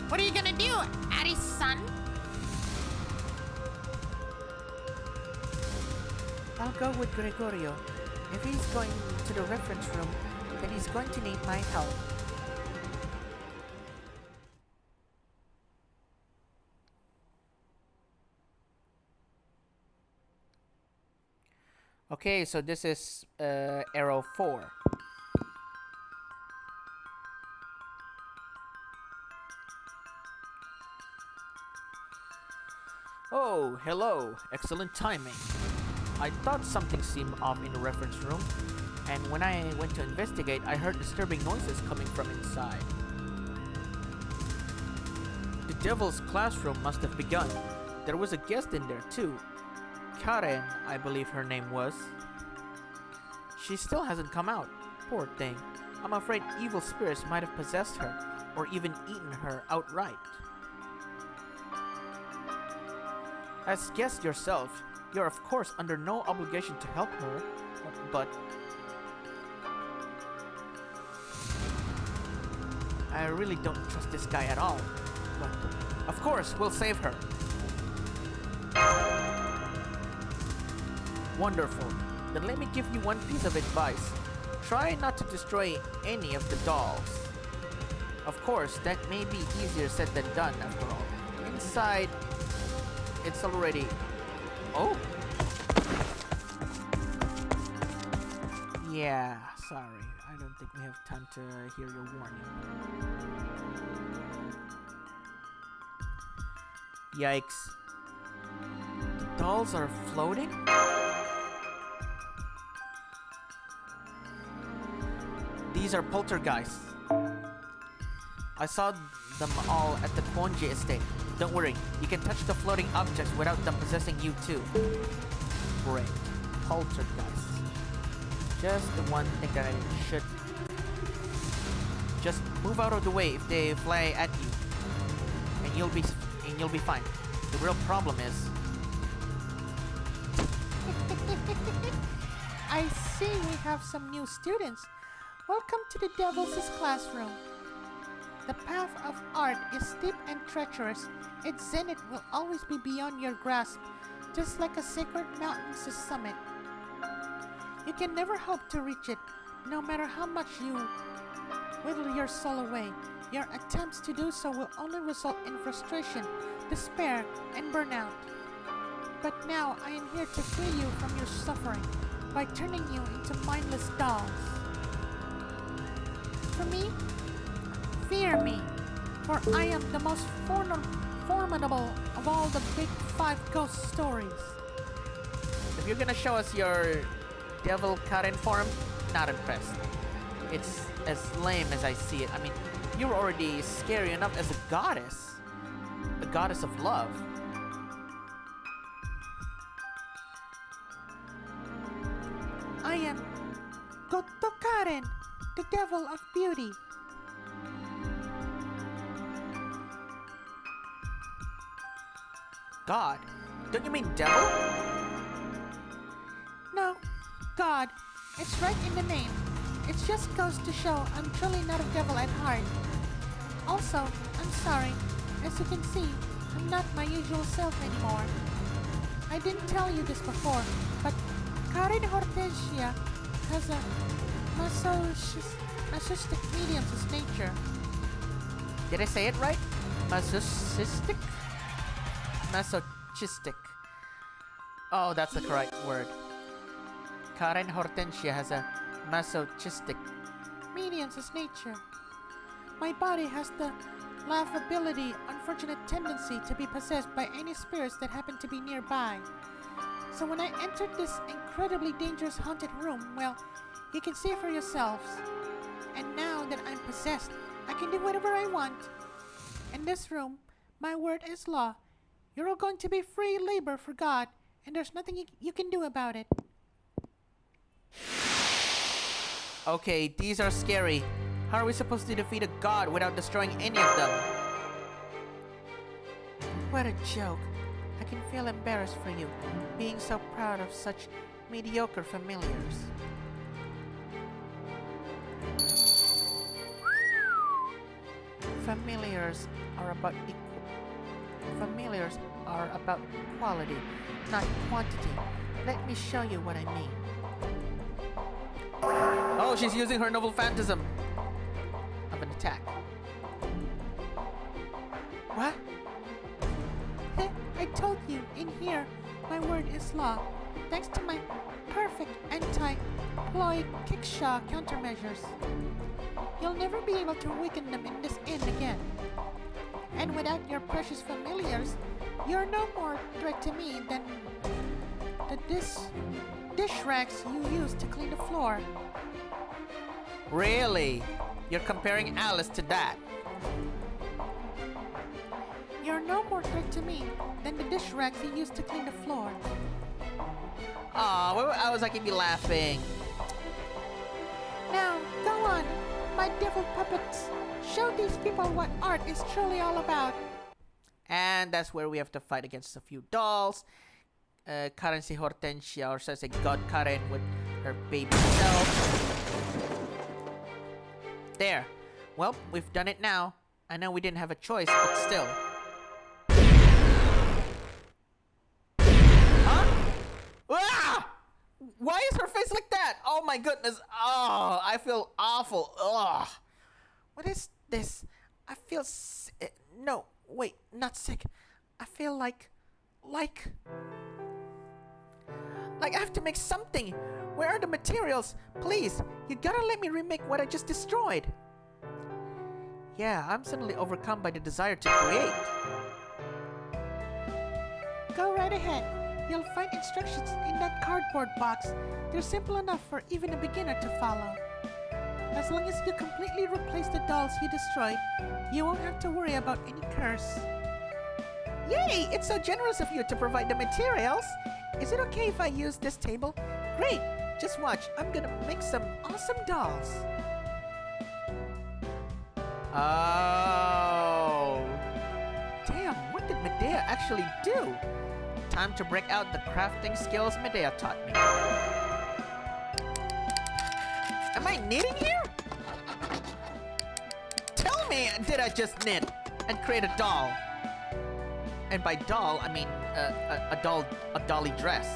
What are you gonna do, Ari-san? I'll go with Gregorio. If he's going to the reference room, then he's going to need my help. Okay, so this is arrow 4. Oh, hello. Excellent timing. I thought something seemed off in the reference room, and when I went to investigate, I heard disturbing noises coming from inside. The devil's classroom must have begun. There was a guest in there too. Karen, I believe her name was. She still hasn't come out. Poor thing. I'm afraid evil spirits might have possessed her, or even eaten her outright. As guest yourself, you're of course under no obligation to help her, but I really don't trust this guy at all. But of course, we'll save her. Wonderful. Then let me give you one piece of advice. Try not to destroy any of the dolls. Of course, that may be easier said than done after all. Inside, it's already... Oh! Yeah, sorry. I don't think we have time to hear your warning. Yikes. The dolls are floating? These are poltergeists. I saw them all at the Ponji estate. Don't worry, you can touch the floating objects without them possessing you too. Great. Poltergeists. Just the one thing that I should... Just move out of the way if they fly at you. And you'll be fine. The real problem is... I see we have some new students. Welcome to the Devil's classroom. The path of art is steep and treacherous. Its zenith will always be beyond your grasp, just like a sacred mountain's summit. You can never hope to reach it, no matter how much you whittle your soul away. Your attempts to do so will only result in frustration, despair, and burnout. But now I am here to free you from your suffering by turning you into mindless dolls. For me, fear me, for I am the most formidable of all the big 5 ghost stories. If you're gonna show us your devil Karen form, not impressed. It's as lame as I see it. I mean, you're already scary enough as a goddess of love. I am Goto Karen, the devil of beauty. God? Don't you mean devil? No, God. It's right in the name. It just goes to show I'm truly not a devil at heart. Also, I'm sorry. As you can see, I'm not my usual self anymore. I didn't tell you this before, but Karen Hortensia has a masochistic medium's nature. Did I say it right? Masochistic? Masochistic. Oh, that's the correct word. Karen Hortensia has a masochistic. Medium's nature. My body has the laughability, unfortunate tendency to be possessed by any spirits that happen to be nearby. So when I entered this incredibly dangerous haunted room, well, you can see for yourselves. And now that I'm possessed, I can do whatever I want. In this room, My word is law. You're all going to be free labor for God, and there's nothing you can do about it. Okay, these are scary. How are we supposed to defeat a god without destroying any of them? What a joke. I can feel embarrassed for you, being so proud of such mediocre familiars. Familiars are about quality, not quantity. Let me show you what I mean. Oh, she's using her noble phantasm of an attack. What? I told you, in here, my word is law. Thanks to my perfect anti-ploy kickshaw countermeasures. You'll never be able to weaken them in this inn again. And without your precious familiars, you're no more threat to me than the dish rags you use to clean the floor. Really? You're comparing Alice to that? You're no more threat to me than the dish rags you use to clean the floor. Aw, I was like, be laughing. Now, go on, my devil puppets. Show these people what art is truly all about. And that's where we have to fight against a few dolls. Karen si Hortensia, or says a god Karen with her baby self. There. Well, we've done it now. I know we didn't have a choice, but still. Huh? Ah! Why is her face like that? Oh my goodness. Oh, I feel awful. Ugh. What is this? I feel no, wait, not sick. I feel like I have to make something. Where are the materials? Please, you gotta let me remake what I just destroyed. Yeah, I'm suddenly overcome by the desire to create. Go right ahead. You'll find instructions in that cardboard box. They're simple enough for even a beginner to follow. As long as you completely replace the dolls you destroyed, you won't have to worry about any curse. Yay! It's so generous of you to provide the materials. Is it okay if I use this table? Great! Just watch. I'm gonna make some awesome dolls. Oh. Damn, what did Medea actually do? Time to break out the crafting skills Medea taught me. Am I knitting here? Tell me, did I just knit and create a doll? And by doll, I mean a dolly dress.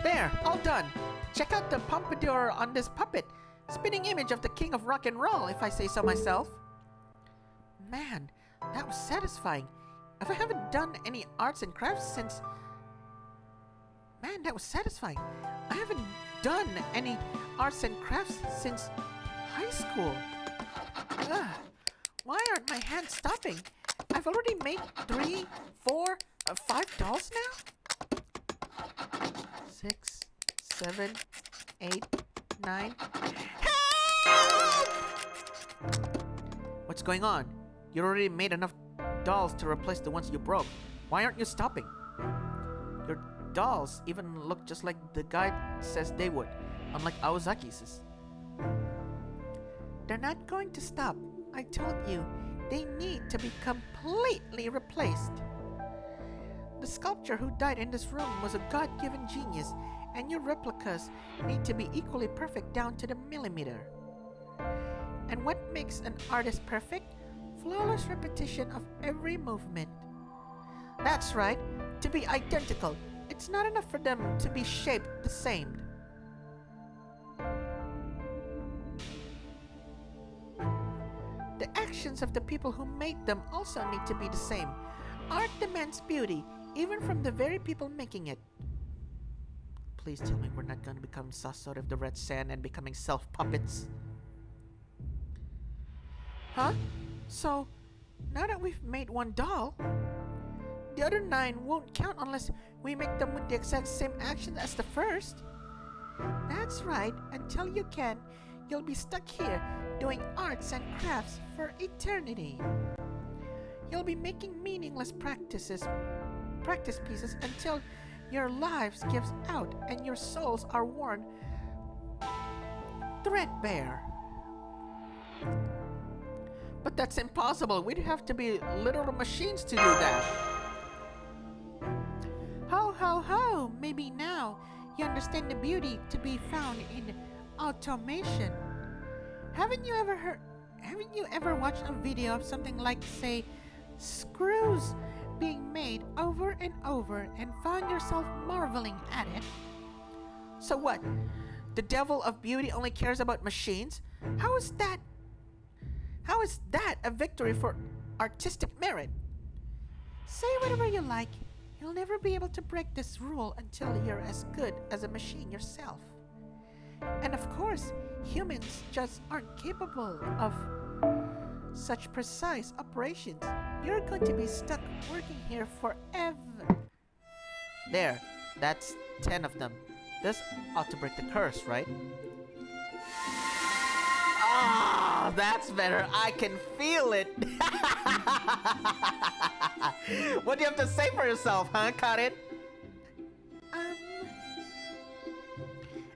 There, all done. Check out the pompadour on this puppet. Spinning image of the king of rock and roll, if I say so myself. Man, that was satisfying. If I haven't done any arts and crafts since... Man, that was satisfying. I haven't done any arts and crafts since high school. Ugh. Why aren't my hands stopping? I've already made 3, 4, 5 dolls now? 6, 7, 8, 9... Help! What's going on? You already made enough dolls to replace the ones you broke. Why aren't you stopping? Your dolls even look just like the guide says they would, unlike Aozaki's. They're not going to stop. I told you, they need to be completely replaced. The sculptor who died in this room was a God-given genius, and your replicas need to be equally perfect down to the millimeter. And what makes an artist perfect? Flawless repetition of every movement. That's right, to be identical. It's not enough for them to be shaped the same. The actions of the people who made them also need to be the same. Art demands beauty, even from the very people making it. Please tell me we're not going to become sus out of the red sand and becoming self-puppets. Huh? So, now that we've made one doll, the other 9 won't count unless we make them with the exact same action as the first. That's right, until you can, you'll be stuck here doing arts and crafts for eternity. You'll be making meaningless practice pieces until your lives gives out and your souls are worn threadbare. But that's impossible. We'd have to be literal machines to do that. Ho ho ho! Maybe now you understand the beauty to be found in automation. Haven't you ever watched a video of something like, say, screws being made over and over and found yourself marveling at it? So what? The devil of beauty only cares about machines? How is that a victory for artistic merit? Say whatever you like. You'll never be able to break this rule until you're as good as a machine yourself. And of course, humans just aren't capable of such precise operations. You're going to be stuck working here forever. There, that's 10 of them. This ought to break the curse, right? Ah, that's better. I can feel it. What do you have to say for yourself, huh, Karin?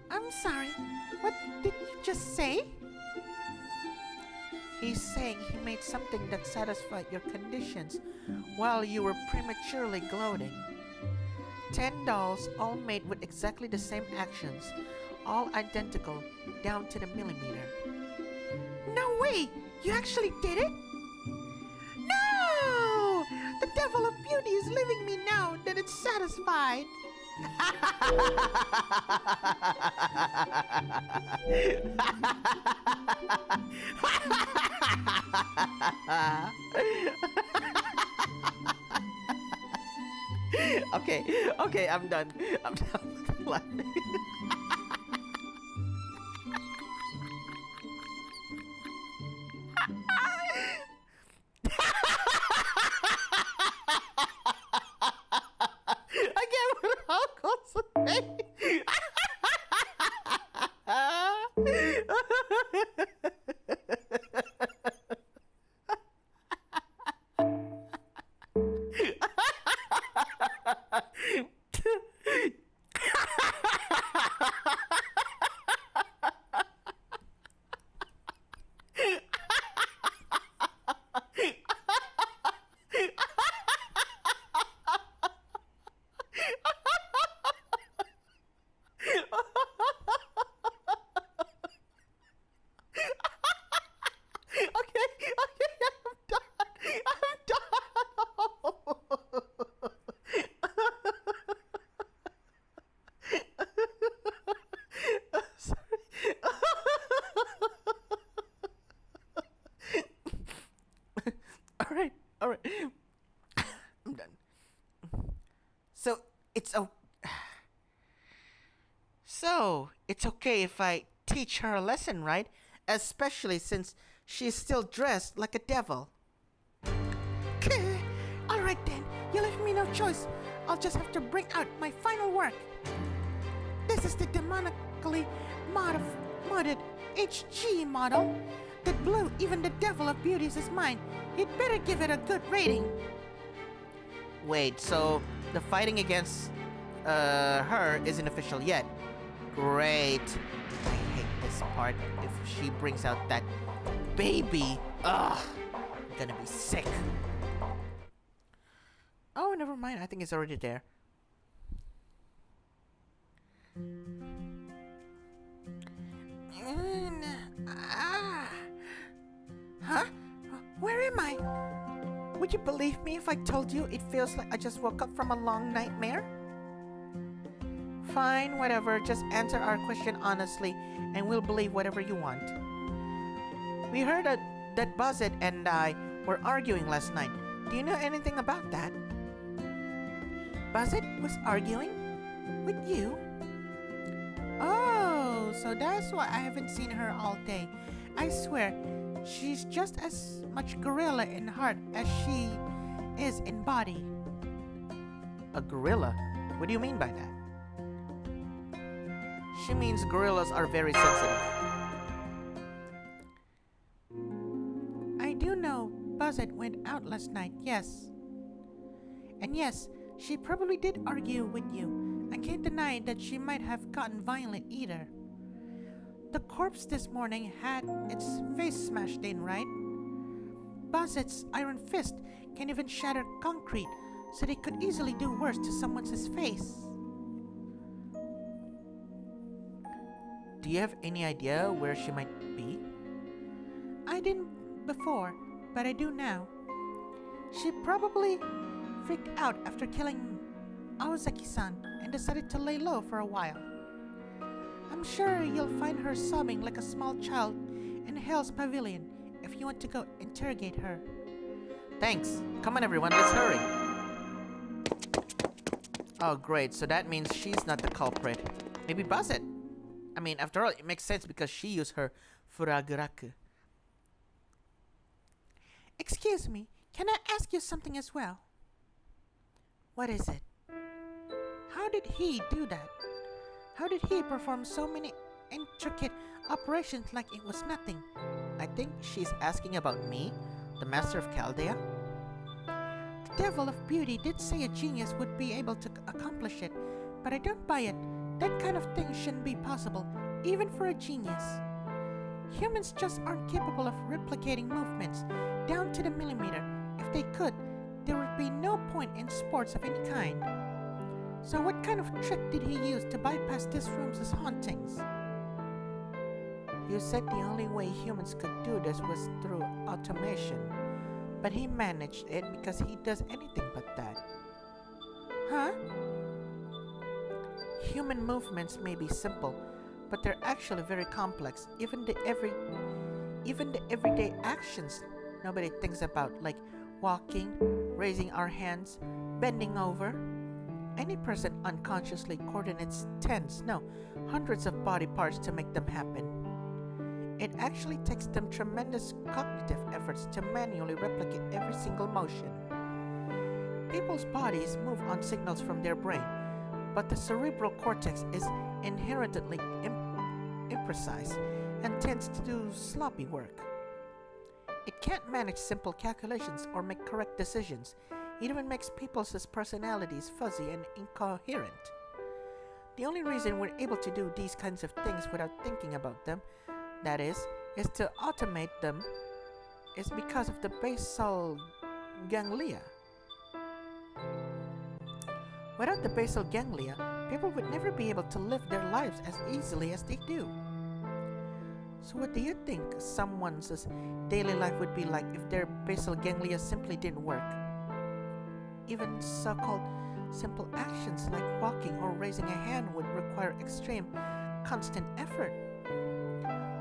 I'm sorry. What did you just say? He's saying he made something that satisfied your conditions while you were prematurely gloating. 10 dolls, all made with exactly the same actions, all identical down to the millimeter. No way! You actually did it? No! The devil of beauty is leaving me now that it's satisfied. Okay, I'm done. I'm done with laughing. I can't put how close to me. All right. I'm done. So it's okay if I teach her a lesson, right? Especially since she's still dressed like a devil. All right then, you left me no choice. I'll just have to bring out my final work. This is the demonically modded HG model that blew even the devil of beauty's mind. You'd better give it a good rating. Wait, so the fighting against her isn't official yet. Great. I hate this part. If she brings out that baby, ugh, I'm gonna be sick. Oh, never mind. I think it's already there. Huh? Where am I? Would you believe me if I told you it feels like I just woke up from a long nightmare? Fine, whatever. Just answer our question honestly, and we'll believe whatever you want. We heard that Buzzet and I were arguing last night. Do you know anything about that? Buzzet was arguing? With you? Oh, so that's why I haven't seen her all day. I swear, she's just as much gorilla in heart as she is in body. A gorilla? What do you mean by that? She means gorillas are very sensitive. I do know Buzzet went out last night, yes. And yes, she probably did argue with you. I can't deny that she might have gotten violent either. The corpse this morning had its face smashed in, right? Buzzet's iron fist can even shatter concrete, so they could easily do worse to someone's face. Do you have any idea where she might be? I didn't before, but I do now. She probably freaked out after killing Aozaki-san and decided to lay low for a while. I'm sure you'll find her sobbing like a small child in Hell's Pavilion if you want to go interrogate her. Thanks. Come on, everyone, let's hurry. Oh, great. So that means she's not the culprit. Maybe Buzzet. I mean, after all, it makes sense because she used her Furaguraku. Excuse me, can I ask you something as well? What is it? How did he do that? How did he perform so many intricate operations like it was nothing? I think she's asking about me, the Master of Chaldea. The Devil of Beauty did say a genius would be able to accomplish it, but I don't buy it. That kind of thing shouldn't be possible, even for a genius. Humans just aren't capable of replicating movements down to the millimeter. If they could, there would be no point in sports of any kind. So what kind of trick did he use to bypass this room's hauntings? You said the only way humans could do this was through automation, but he managed it because he does anything but that. Huh? Human movements may be simple, but they're actually very complex. Even the everyday actions nobody thinks about, like walking, raising our hands, bending over. Any person unconsciously coordinates tens, no, hundreds of body parts to make them happen. It actually takes them tremendous cognitive efforts to manually replicate every single motion. People's bodies move on signals from their brain, but the cerebral cortex is inherently imprecise and tends to do sloppy work. It can't manage simple calculations or make correct decisions. It even makes people's personalities fuzzy and incoherent. The only reason we're able to do these kinds of things without thinking about them, that is to automate them, is because of the basal ganglia. Without the basal ganglia, people would never be able to live their lives as easily as they do. So what do you think someone's daily life would be like if their basal ganglia simply didn't work? Even so-called simple actions like walking or raising a hand would require extreme, constant effort.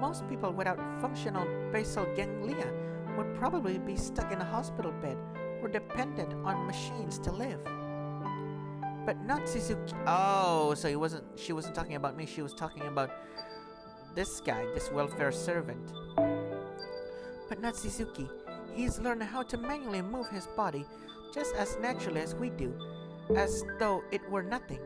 Most people without functional basal ganglia would probably be stuck in a hospital bed or dependent on machines to live. But not Shizuki. Oh, so she wasn't talking about me, she was talking about this guy, this welfare servant. But not Shizuki. He's learned how to manually move his body just as naturally as we do, as though it were nothing.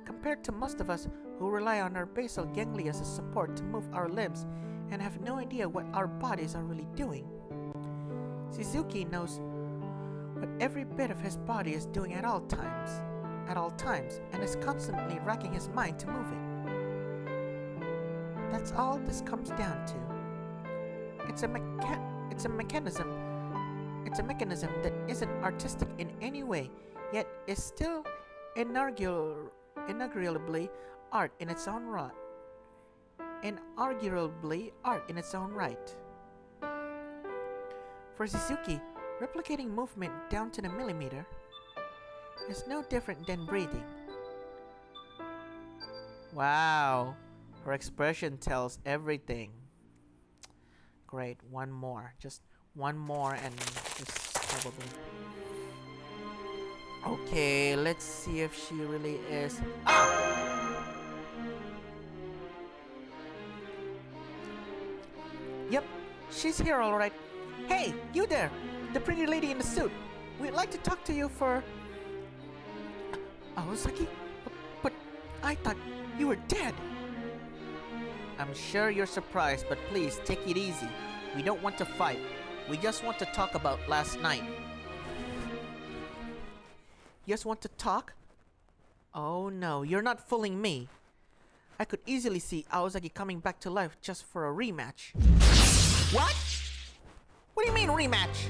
Compared to most of us who rely on our basal ganglia as a support to move our limbs and have no idea what our bodies are really doing. Shizuki knows what every bit of his body is doing at all times, and is constantly racking his mind to move it. That's all this comes down to. It's a mechanism that isn't artistic in any way, yet is still inarguably art in its own right. For Shizuki, replicating movement down to the millimeter is no different than breathing. Wow, her expression tells everything. Great, one more, just one more, and just probably. Okay, let's see if she really is. Ah! Yep, she's here all right. Hey, you there, the pretty lady in the suit. We'd like to talk to you for... Aozaki? But I thought you were dead. I'm sure you're surprised, but please take it easy. We don't want to fight. We just want to talk about last night. Just want to talk? Oh no, you're not fooling me. I could easily see Aozaki coming back to life just for a rematch. What? What do you mean rematch?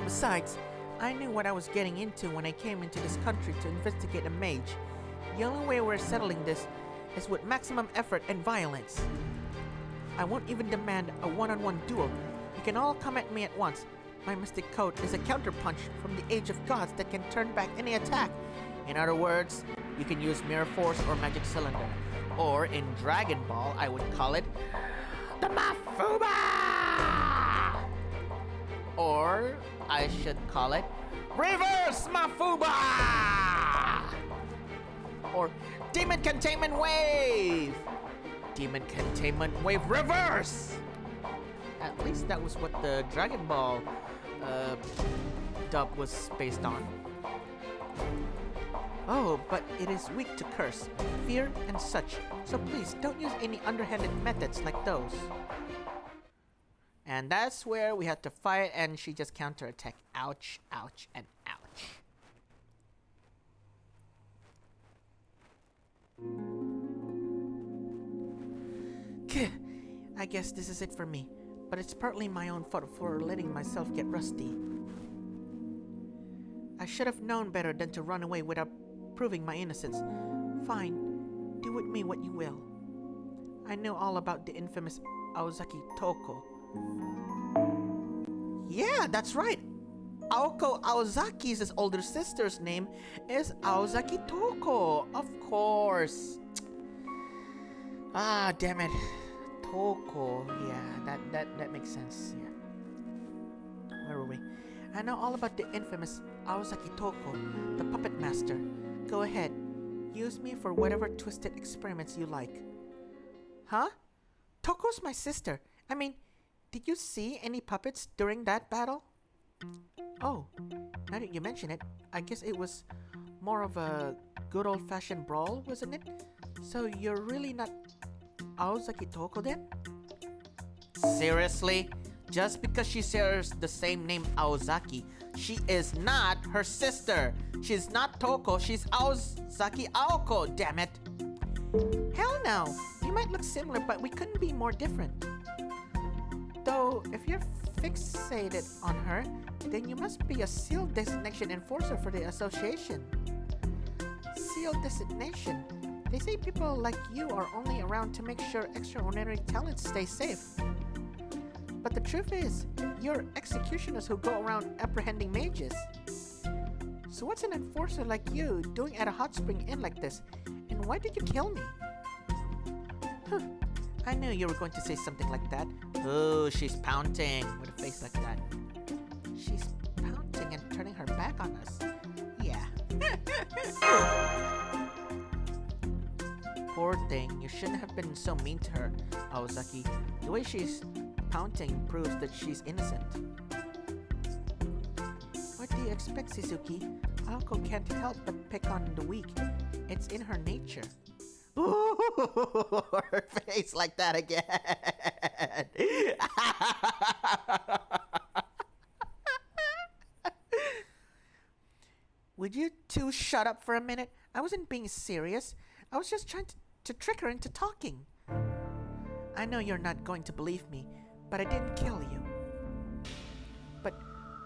Besides, I knew what I was getting into when I came into this country to investigate a mage. The only way we're settling this is with maximum effort and violence. I won't even demand a one-on-one duel. You can all come at me at once. My mystic code is a counterpunch from the Age of Gods that can turn back any attack. In other words, you can use Mirror Force or Magic Cylinder. Or in Dragon Ball, I would call it the Mafuba! Or I should call it Reverse Mafuba! Or Demon Containment Wave! Demon Containment Wave Reverse! At least that was what the Dragon Ball dub was based on. Oh, but it is weak to curse, fear, and such, so please don't use any underhanded methods like those. And that's where we had to fight, and she just counterattacked. Ouch, ouch, and ouch. I guess this is it for me, but it's partly my own fault for letting myself get rusty. I should have known better than to run away without proving my innocence. Fine, do with me what you will. I know all about the infamous Aozaki Toko. Yeah, that's right. Aoko Aozaki's older sister's name is Aozaki Toko. Of course. Ah, damn it. Toko. Yeah, that makes sense. Yeah. Where were we? I know all about the infamous Aozaki Toko, the puppet master. Go ahead. Use me for whatever twisted experiments you like. Huh? Toko's my sister. I mean, did you see any puppets during that battle? Oh, now that you mention it, I guess it was more of a good old-fashioned brawl, wasn't it? So you're really not Aozaki Toko then? Seriously? Just because she shares the same name Aozaki, she is not her sister. She's not Toko, she's Aozaki Aoko, damn it. Hell no, we might look similar, but we couldn't be more different. Though, if you're fixated on her, then you must be a sealed designation enforcer for the association. Sealed designation? They say people like you are only around to make sure extraordinary talents stay safe. But the truth is, you're executioners who go around apprehending mages. So what's an enforcer like you doing at a hot spring inn like this? And why did you kill me? Huh. I knew you were going to say something like that. Oh, she's pouting with a face like that. She's pouting and turning her back on us. Yeah. Poor thing, you shouldn't have been so mean to her, Aozaki. The way she's pouting proves that she's innocent. What do you expect, Suzuki? Aoko can't help but pick on the weak. It's in her nature. Ooh, her face like that again. Would you two shut up for a minute? I wasn't being serious. I was just trying to trick her into talking. I know you're not going to believe me, but I didn't kill you. But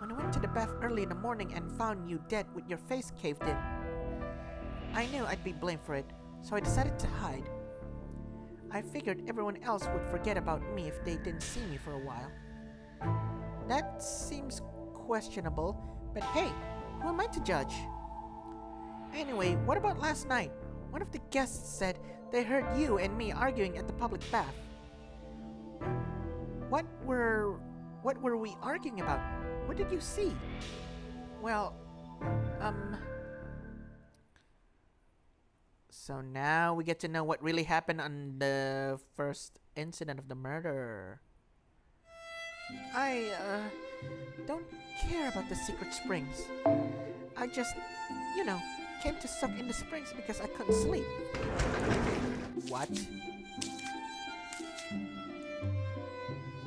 when I went to the bath early in the morning and found you dead with your face caved in, I knew I'd be blamed for it, so I decided to hide. I figured everyone else would forget about me if they didn't see me for a while. That seems questionable, but hey, who am I to judge? Anyway, what about last night? One of the guests said they heard you and me arguing at the public bath. What were we arguing about? What did you see? Well, So now we get to know what really happened on the first incident of the murder. I don't care about the secret springs. I just, came to suck in the springs because I couldn't sleep. What?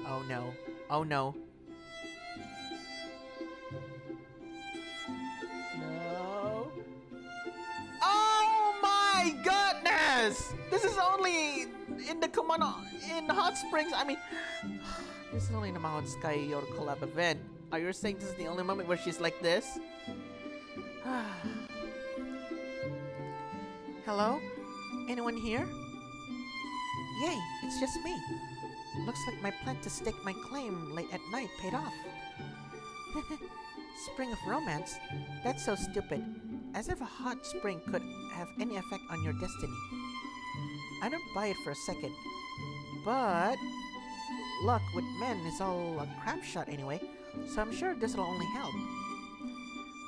Oh no. Oh no. No. Oh my goodness! This is only in the in Hot Springs. I mean, this is only in the Mount Sky Your collab event. Are you saying this is the only moment where she's like this? Hello? Anyone here? Yay, it's just me. Looks like my plan to stake my claim late at night paid off. Spring of romance? That's so stupid. As if a hot spring could have any effect on your destiny. I don't buy it for a second. But luck with men is all a crap shot anyway, so I'm sure this'll only help.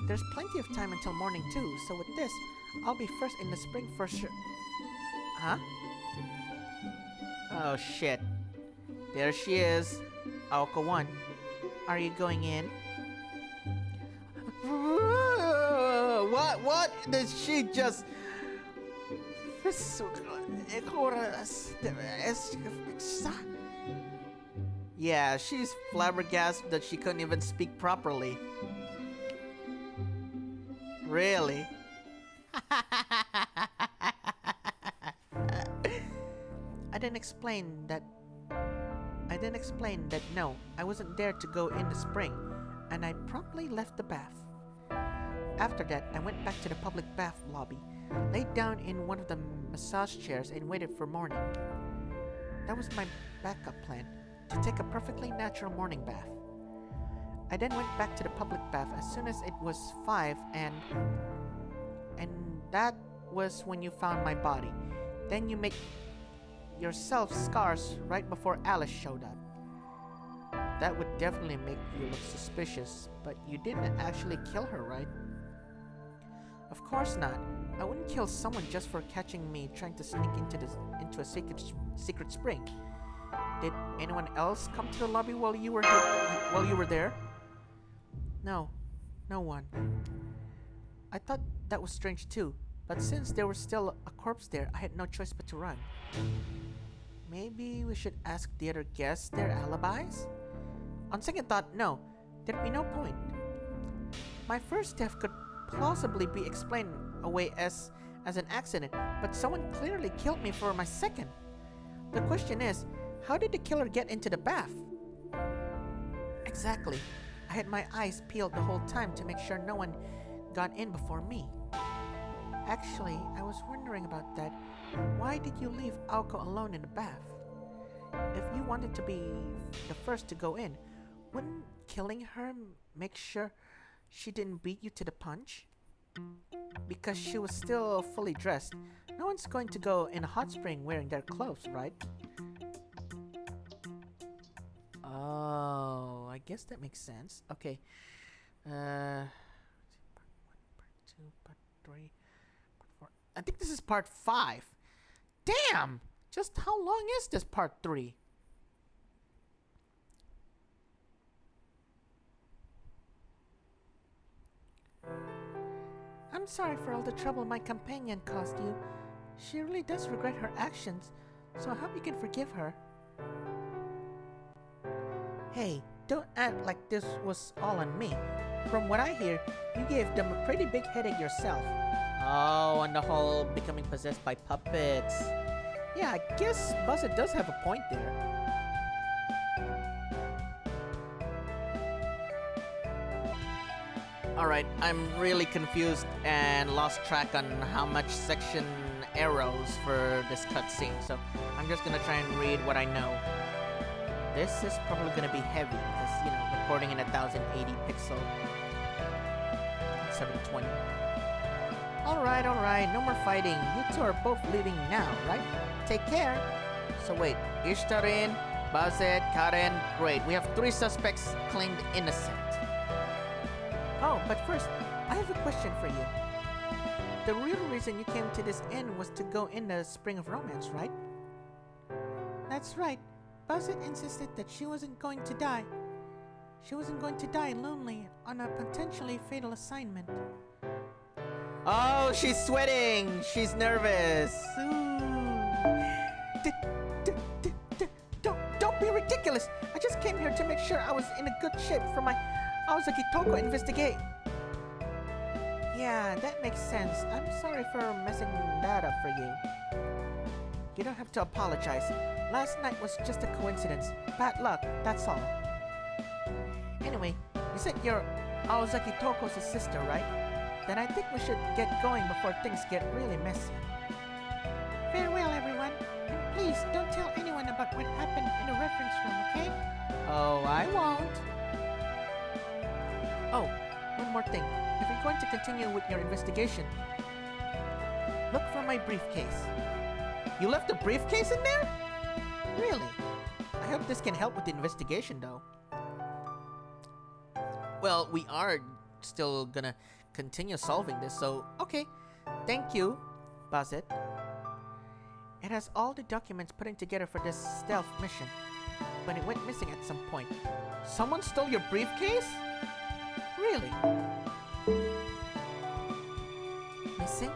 There's plenty of time until morning too, so with this, I'll be first in the spring for sure. Huh? Oh shit. There she is. Aoko 1. Are you going in? What did she just... Yeah, she's flabbergasted that she couldn't even speak properly. Really? I didn't explain that no, I wasn't there to go in the spring, and I promptly left the bath. After that, I went back to the public bath lobby, laid down in one of the massage chairs and waited for morning. That was my backup plan, to take a perfectly natural morning bath. I then went back to the public bath as soon as it was 5 and that was when you found my body. Then you make yourself scars right before Alice showed up. That would definitely make you look suspicious, but you didn't actually kill her, right? Of course not. I wouldn't kill someone just for catching me trying to sneak into a secret spring. Did anyone else come to the lobby while you were there? No, no one. I thought that was strange too, but since there was still a corpse there, I had no choice but to run. Maybe we should ask the other guests their alibis? On second thought, no, there'd be no point. My first death could plausibly be explained away as an accident, but someone clearly killed me for my second. The question is, how did the killer get into the bath? Exactly. I had my eyes peeled the whole time to make sure no one got in before me. Actually, I was wondering about that. Why did you leave Aoko alone in the bath? If you wanted to be the first to go in, wouldn't killing her make sure she didn't beat you to the punch? Because she was still fully dressed. No one's going to go in a hot spring wearing their clothes, right? Oh, I guess that makes sense. Okay. Part 1, part 2, part 3, part 4. I think this is part 5. Damn! Just how long is this part 3? I'm sorry for all the trouble my companion caused you. She really does regret her actions, so I hope you can forgive her. Hey, don't act like this was all on me. From what I hear, you gave them a pretty big headache yourself. Oh, on the whole, becoming possessed by puppets. Yeah, I guess Buzzet does have a point there. Alright, I'm really confused and lost track on how much section arrows for this cutscene, so I'm just gonna try and read what I know. This is probably gonna be heavy because, you know, recording in 1080 pixel 720. Alright, no more fighting. You two are both leaving now, right? Take care. So wait, Ishtarin, Bazet, Karen, great. We have 3 suspects claimed innocent. Oh, but first, I have a question for you. The real reason you came to this inn was to go in the Spring of Romance, right? That's right. Buzzet insisted that she wasn't going to die. She wasn't going to die lonely on a potentially fatal assignment. Oh, she's sweating! She's nervous! Don't be ridiculous! ridiculous. I just came here to make sure I was in a good shape for my Aozaki Toko investigate. Yeah, that makes sense. I'm sorry for messing that up for you. You don't have to apologize. Last night was just a coincidence. Bad luck, that's all. Anyway, you said you're Aozaki Toko's sister, right? Then I think we should get going before things get really messy. Farewell, everyone. And please don't tell anyone about what happened in the reference room, okay? Oh, I won't. Oh, one more thing. If you're going to continue with your investigation, look for my briefcase. You left a briefcase in there? Really? I hope this can help with the investigation, though. Well, we are still gonna continue solving this, so okay. Thank you, Bazet. It has all the documents putting together for this stealth mission, but it went missing at some point. Someone stole your briefcase? Really? Missing?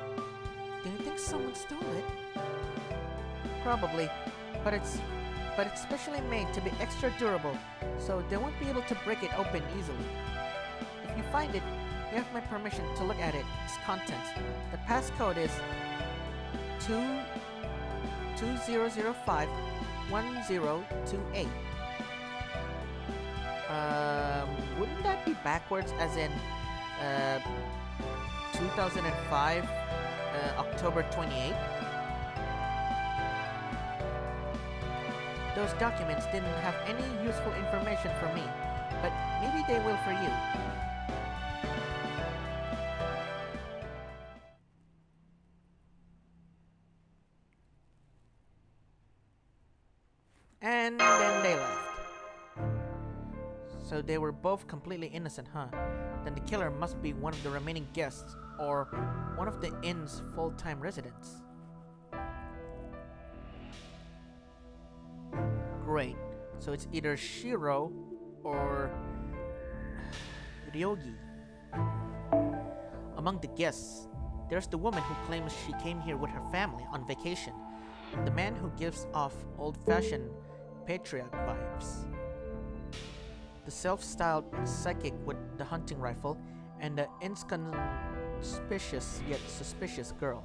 Do you think someone stole it? Probably, but it's specially made to be extra durable, so they won't be able to break it open easily. If you find it, you have my permission to look at its contents. The passcode is 2005 1028. Wouldn't that be backwards as in 2005 October 28th? Those documents didn't have any useful information for me, but maybe they will for you. And then they left. So they were both completely innocent, huh? Then the killer must be one of the remaining guests, or one of the inn's full-time residents. Great. So it's either Shiro or Ryogi. Among the guests, there's the woman who claims she came here with her family on vacation, the man who gives off old-fashioned patriarch vibes, the self-styled psychic with the hunting rifle, and the inconspicuous yet suspicious girl.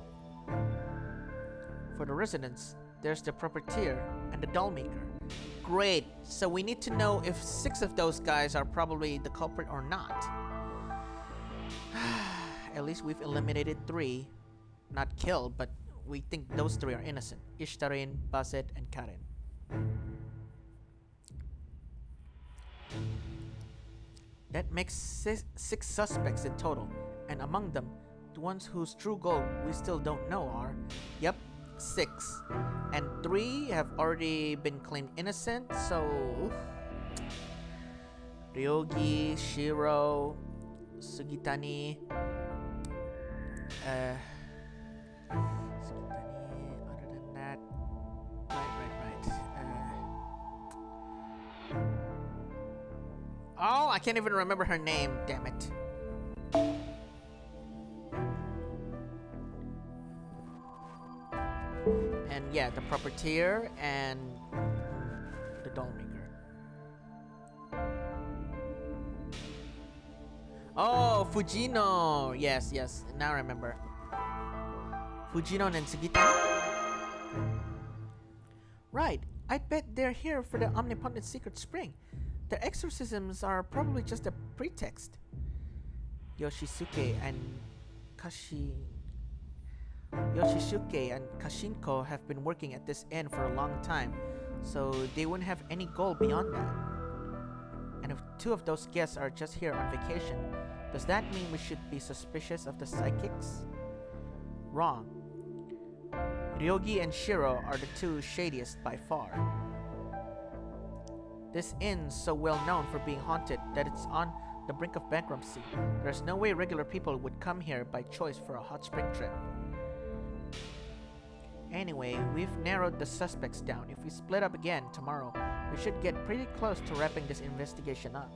For the residents, there's the proprietor and the doll maker. Great, so we need to know if 6 of those guys are probably the culprit or not. At least we've eliminated 3. Not killed, but we think those 3 are innocent. Ishtarin, Baset, and Karen. That makes 6 suspects in total, and among them, the ones whose true goal we still don't know are, yep, 6. And 3 have already been claimed innocent, so Ryogi, Shiro, Sugitani, Sugitani, other than that, right. Oh, I can't even remember her name, damn it. And yeah, the proprietor and the doll maker. Oh, Fujino! Yes, now I remember. Fujino and Sugitani? Right, I'd bet they're here for the omnipotent secret spring. The exorcisms are probably just a pretext. Yoshisuke and Kashinko have been working at this inn for a long time, so they wouldn't have any goal beyond that. And if 2 of those guests are just here on vacation, does that mean we should be suspicious of the psychics? Wrong. Ryogi and Shiro are the 2 shadiest by far. This inn's so well known for being haunted that it's on the brink of bankruptcy. There's no way regular people would come here by choice for a hot spring trip. Anyway, we've narrowed the suspects down. If we split up again tomorrow, we should get pretty close to wrapping this investigation up.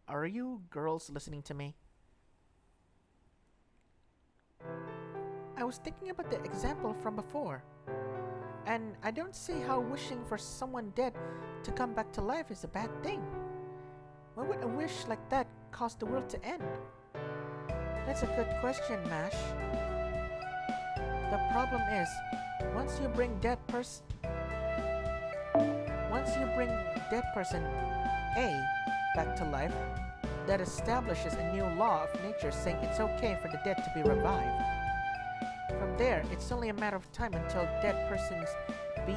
Are you girls listening to me? I was thinking about the example from before, and I don't see how wishing for someone dead to come back to life is a bad thing. Why would a wish like that cause the world to end? That's a good question, Mash. The problem is, once you bring dead person A back to life, that establishes a new law of nature saying it's okay for the dead to be revived. From there, it's only a matter of time until dead persons B,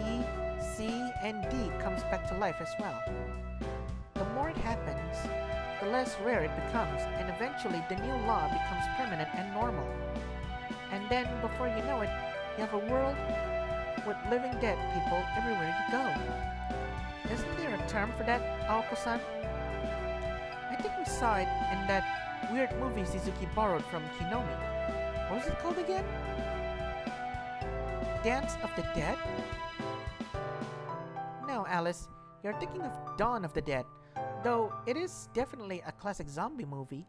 C, and D comes back to life as well. The more it happens, the less rare it becomes, and eventually the new law becomes permanent and normal. And then, before you know it, you have a world with living dead people everywhere you go. Isn't there a term for that, Aoko-san? I think we saw it in that weird movie Suzuki borrowed from Kinomi. What was it called again? Dance of the Dead? No, Alice, you're thinking of Dawn of the Dead, though it is definitely a classic zombie movie.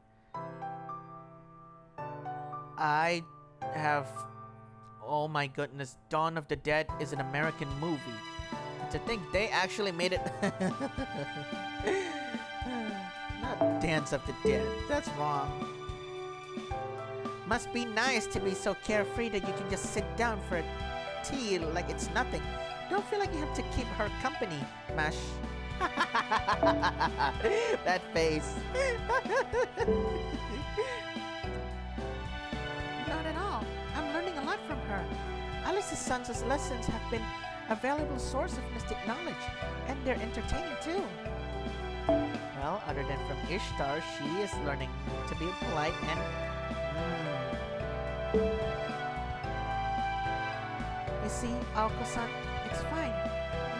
Oh my goodness, Dawn of the Dead is an American movie. To think they actually made it. Not Dance of the Dead, that's wrong. Must be nice to be so carefree that you can just sit down for a tea like it's nothing. Don't feel like you have to keep her company, Mash. That face. Not at all. I'm learning a lot from her. Alice's Sons' lessons have been a valuable source of mystic knowledge, and they're entertaining too. Well, other than from Ishtar, she is learning to be polite and... You see, Aoko-san, it's fine.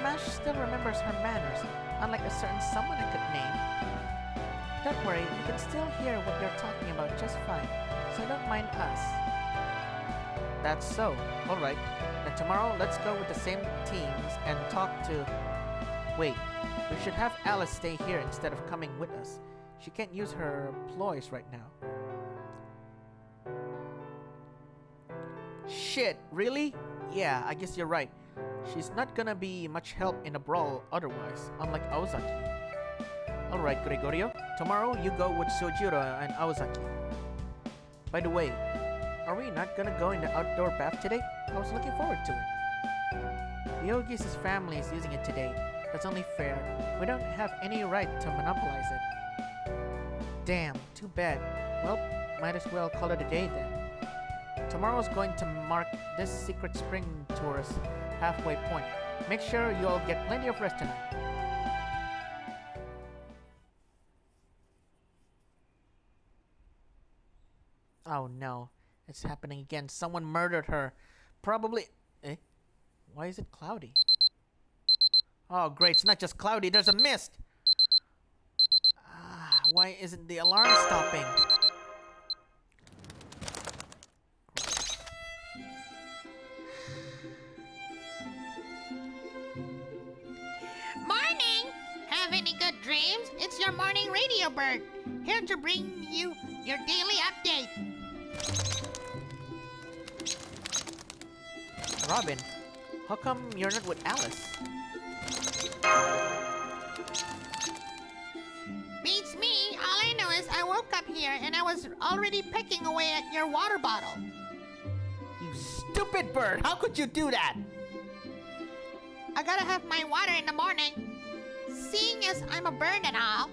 Mash still remembers her manners, unlike a certain someone I could name. Don't worry, we can still hear what they're talking about just fine, so don't mind us. That's so. Alright. Then tomorrow, let's go with the same teams and talk to... Wait, we should have Alice stay here instead of coming with us. She can't use her ploys right now. Shit, really? Yeah, I guess you're right. She's not gonna be much help in a brawl otherwise, unlike Aozaki. Alright, Gregorio. Tomorrow, you go with Sojiro and Aozaki. By the way, are we not gonna go in the outdoor bath today? I was looking forward to it. Yogi's family is using it today. That's only fair. We don't have any right to monopolize it. Damn, too bad. Well, might as well call it a day then. Tomorrow's going to mark this secret spring tour's halfway point. Make sure you all get plenty of rest tonight. Oh no, it's happening again. Someone murdered her. Probably... Eh? Why is it cloudy? Oh great, it's not just cloudy, there's a mist! Why isn't the alarm stopping? Morning! Have any good dreams? It's your morning radio bird, here to bring you your daily update. Robin, how come you're not with Alice? Beats me. All I know is I woke up here and I was already pecking away at your water bottle. You stupid bird! How could you do that? I gotta have my water in the morning, seeing as I'm a bird and all.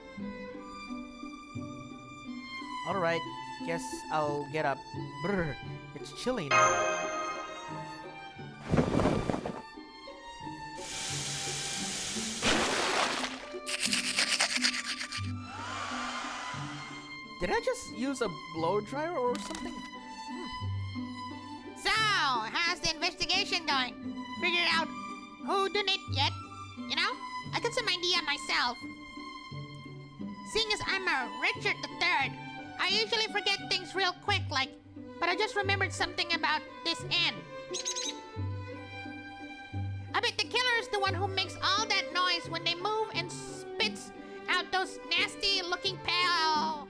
Alright, guess I'll get up. Brr, it's chilly now. Did I just use a blow dryer or something? So, how's the investigation going? Figured out who done it yet? You know, I got some idea myself. Seeing as I'm a Richard III, I usually forget things real quick, but I just remembered something about this end. I bet the killer is the one who makes all that noise when they move and spits out those nasty-looking pale...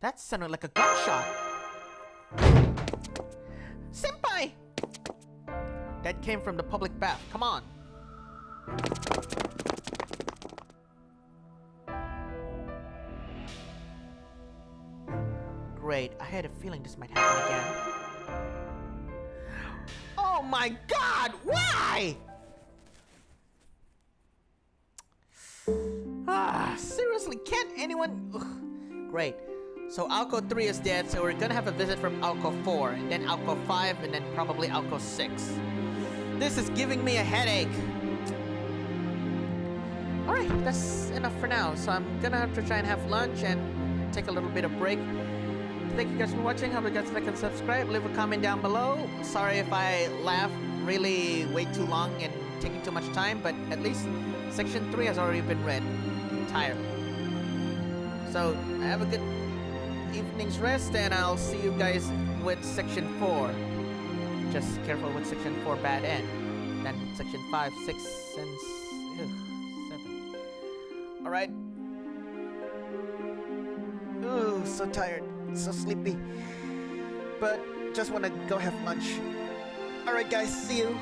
That sounded like a gunshot. Senpai! That came from the public bath. Come on. Great. I had a feeling this might happen again. Oh my god! Why? Seriously, can't anyone... Ugh. Great. So Alco 3 is dead, so we're gonna have a visit from Alco 4, and then Alco 5, and then probably Alco 6. This is giving me a headache. Alright, that's enough for now. So I'm gonna have to try and have lunch and take a little bit of break. Thank you guys for watching. Hope you guys like and subscribe. Leave a comment down below. Sorry if I laugh really way too long and taking too much time, but at least section 3 has already been read entirely. So have a good evening's rest, and I'll see you guys with section 4. Just careful with section 4 bad end. Then section 5, 6, and 7. Alright. Ooh, so tired. So sleepy. But just wanna go have lunch. Alright guys, see you.